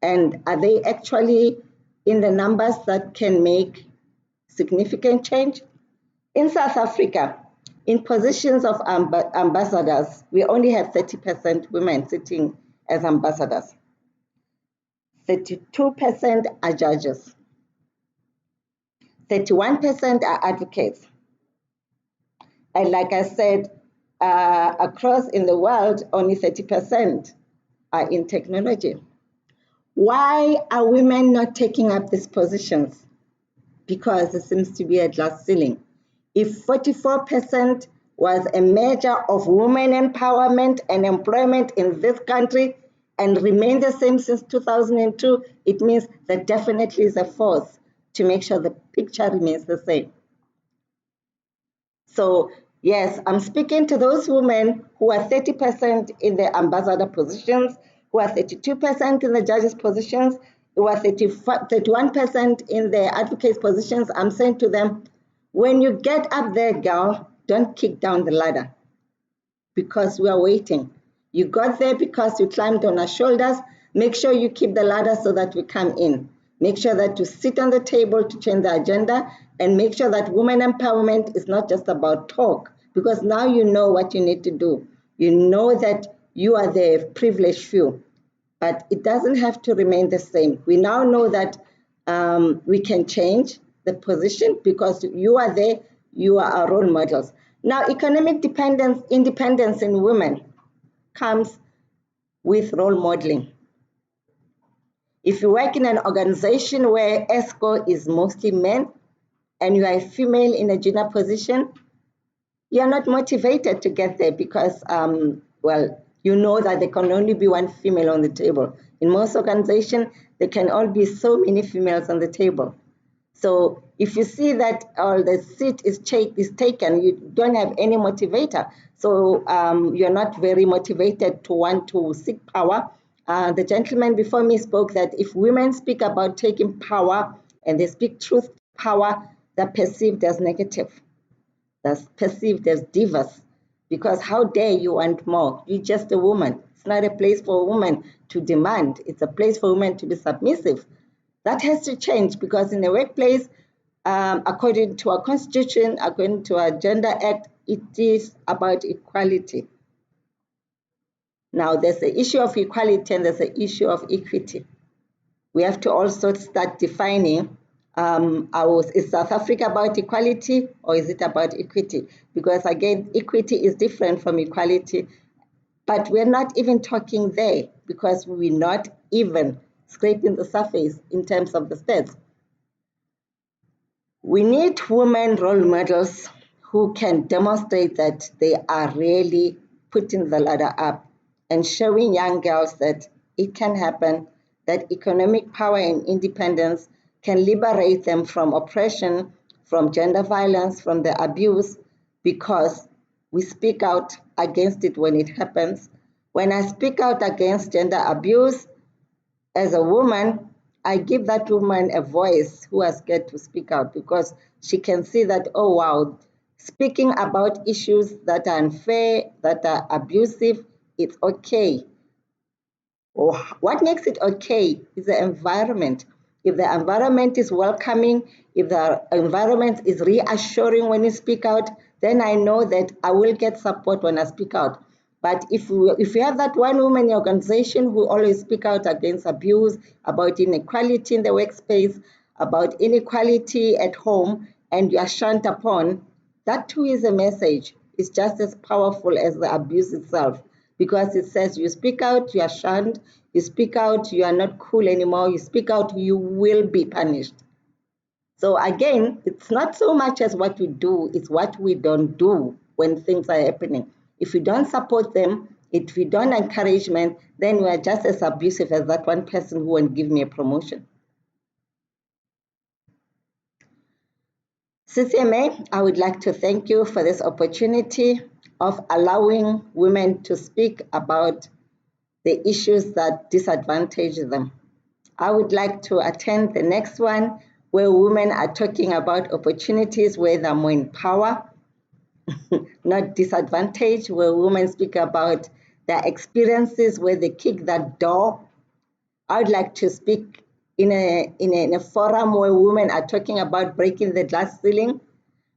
And are they actually in the numbers that can make significant change? In South Africa, in positions of ambassadors, we only have 30% women sitting as ambassadors. 32% are judges. 31% are advocates. And like I said, across in the world, only 30% are in technology. Why are women not taking up these positions? Because there seems to be a glass ceiling. If 44% was a measure of women empowerment and employment in this country and remained the same since 2002, it means there definitely is a force to make sure the picture remains the same. So yes, I'm speaking to those women who are 30% in the ambassador positions, who are 32% in the judges positions, who are 31% in the advocates positions. I'm saying to them, when you get up there, girl, don't kick down the ladder because we are waiting. You got there because you climbed on our shoulders. Make sure you keep the ladder so that we come in. Make sure that you sit on the table to change the agenda, and make sure that women empowerment is not just about talk, because now you know what you need to do. You know that you are the privileged few, but it doesn't have to remain the same. We now know that we can change the position because you are there, you are our role models. Now, economic independence in women comes with role modeling. If you work in an organization where ESCO is mostly men and you are a female in a junior position, you're not motivated to get there because, well, you know that there can only be one female on the table. In most organizations, there can all be so many females on the table. So if you see that the seat is taken, you don't have any motivator. So you're not very motivated to want to seek power. The gentleman before me spoke that if women speak about taking power and they speak truth to power, they're perceived as negative. That's perceived as divas. Because how dare you want more? You're just a woman. It's not a place for a woman to demand. It's a place for women to be submissive. That has to change because in the workplace, according to our constitution, according to our Gender Act, it is about equality. Now, there's the issue of equality and there's the issue of equity. We have to also start defining, is South Africa about equality or is it about equity? Because again, equity is different from equality, but we're not even talking there because we're not even scraping the surface in terms of the steps. We need women role models who can demonstrate that they are really putting the ladder up and showing young girls that it can happen, that economic power and independence can liberate them from oppression, from gender violence, from the abuse, because we speak out against it when it happens. When I speak out against gender abuse, as a woman, I give that woman a voice who has scared to speak out because she can see that, oh wow, speaking about issues that are unfair, that are abusive, it's okay. What makes it okay is the environment. If the environment is welcoming, if the environment is reassuring when you speak out, then I know that I will get support when I speak out. But if you have that one woman in your organization who always speak out against abuse, about inequality in the workspace, about inequality at home, and you are shunned upon, that too is a message. It's just as powerful as the abuse itself, because it says you speak out, you are shunned, you speak out, you are not cool anymore, you speak out, you will be punished. So again, it's not so much as what we do, it's what we don't do when things are happening. If we don't support them, if we don't encourage them, then we are just as abusive as that one person who won't give me a promotion. CCMA, I would like to thank you for this opportunity of allowing women to speak about the issues that disadvantage them. I would like to attend the next one where women are talking about opportunities where they're more in power, not disadvantage, where women speak about their experiences where they kick that door. I would like to speak in a forum where women are talking about breaking the glass ceiling.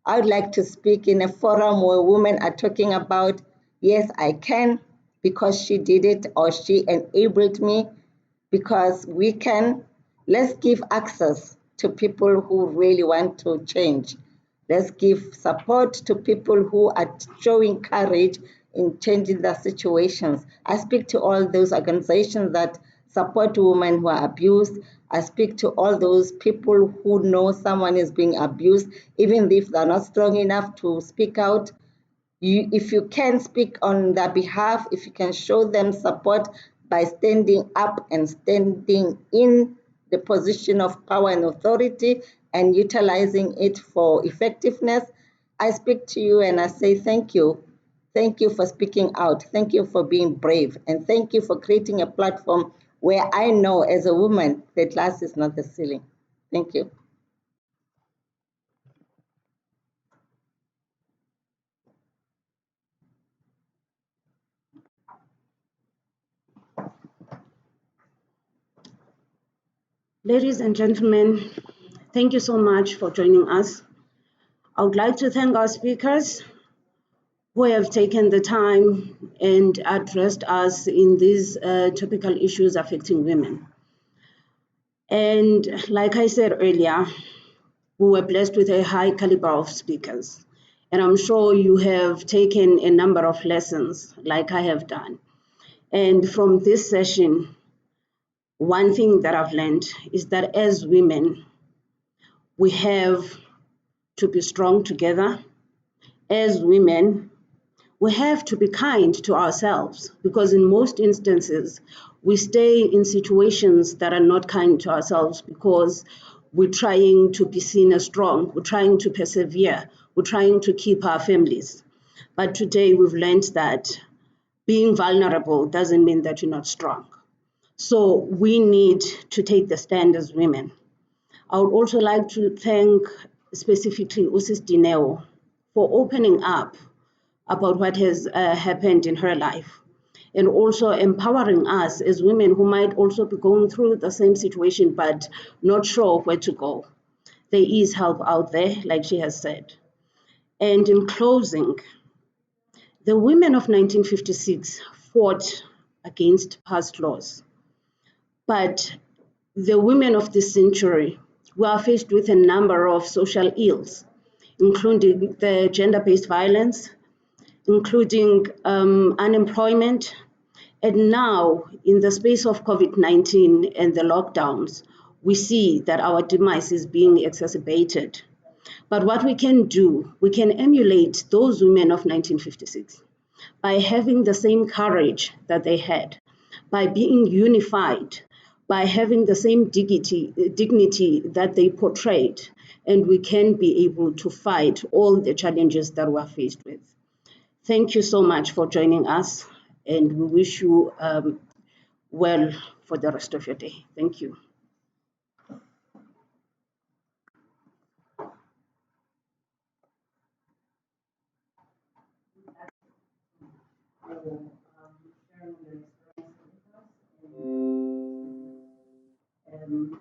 I would like to speak in a forum where women are talking about, yes, I can because she did it or she enabled me, because we can. Let's give access to people who really want to change. Let's give support to people who are showing courage in changing their situations. I speak to all those organizations that support women who are abused. I speak to all those people who know someone is being abused, even if they're not strong enough to speak out. If you can speak on their behalf, if you can show them support by standing up and standing in the position of power and authority and utilizing it for effectiveness, I speak to you and I say thank you. Thank you for speaking out. Thank you for being brave. And thank you for creating a platform where I know as a woman, the glass is not the ceiling. Thank you. Ladies and gentlemen, thank you so much for joining us. I would like to thank our speakers who have taken the time and addressed us in these topical issues affecting women. And like I said earlier, we were blessed with a high caliber of speakers. And I'm sure you have taken a number of lessons like I have done. And from this session, one thing that I've learned is that as women, we have to be strong together. As women, we have to be kind to ourselves, because in most instances, we stay in situations that are not kind to ourselves because we're trying to be seen as strong, we're trying to persevere, we're trying to keep our families. But today we've learned that being vulnerable doesn't mean that you're not strong. So we need to take the stand as women. I would also like to thank specifically Usis Dineo for opening up about what has happened in her life, and also empowering us as women who might also be going through the same situation but not sure where to go. There is help out there, like she has said. And in closing, the women of 1956 fought against past laws, but the women of this century were faced with a number of social ills, including the gender-based violence, including unemployment. And now, in the space of COVID-19 and the lockdowns, we see that our demise is being exacerbated. But what we can do, we can emulate those women of 1956 by having the same courage that they had, by being unified, by having the same dignity that they portrayed, and we can be able to fight all the challenges that we're faced with. Thank you so much for joining us, and we wish you well for the rest of your day. Thank you. Sharing your experience with us.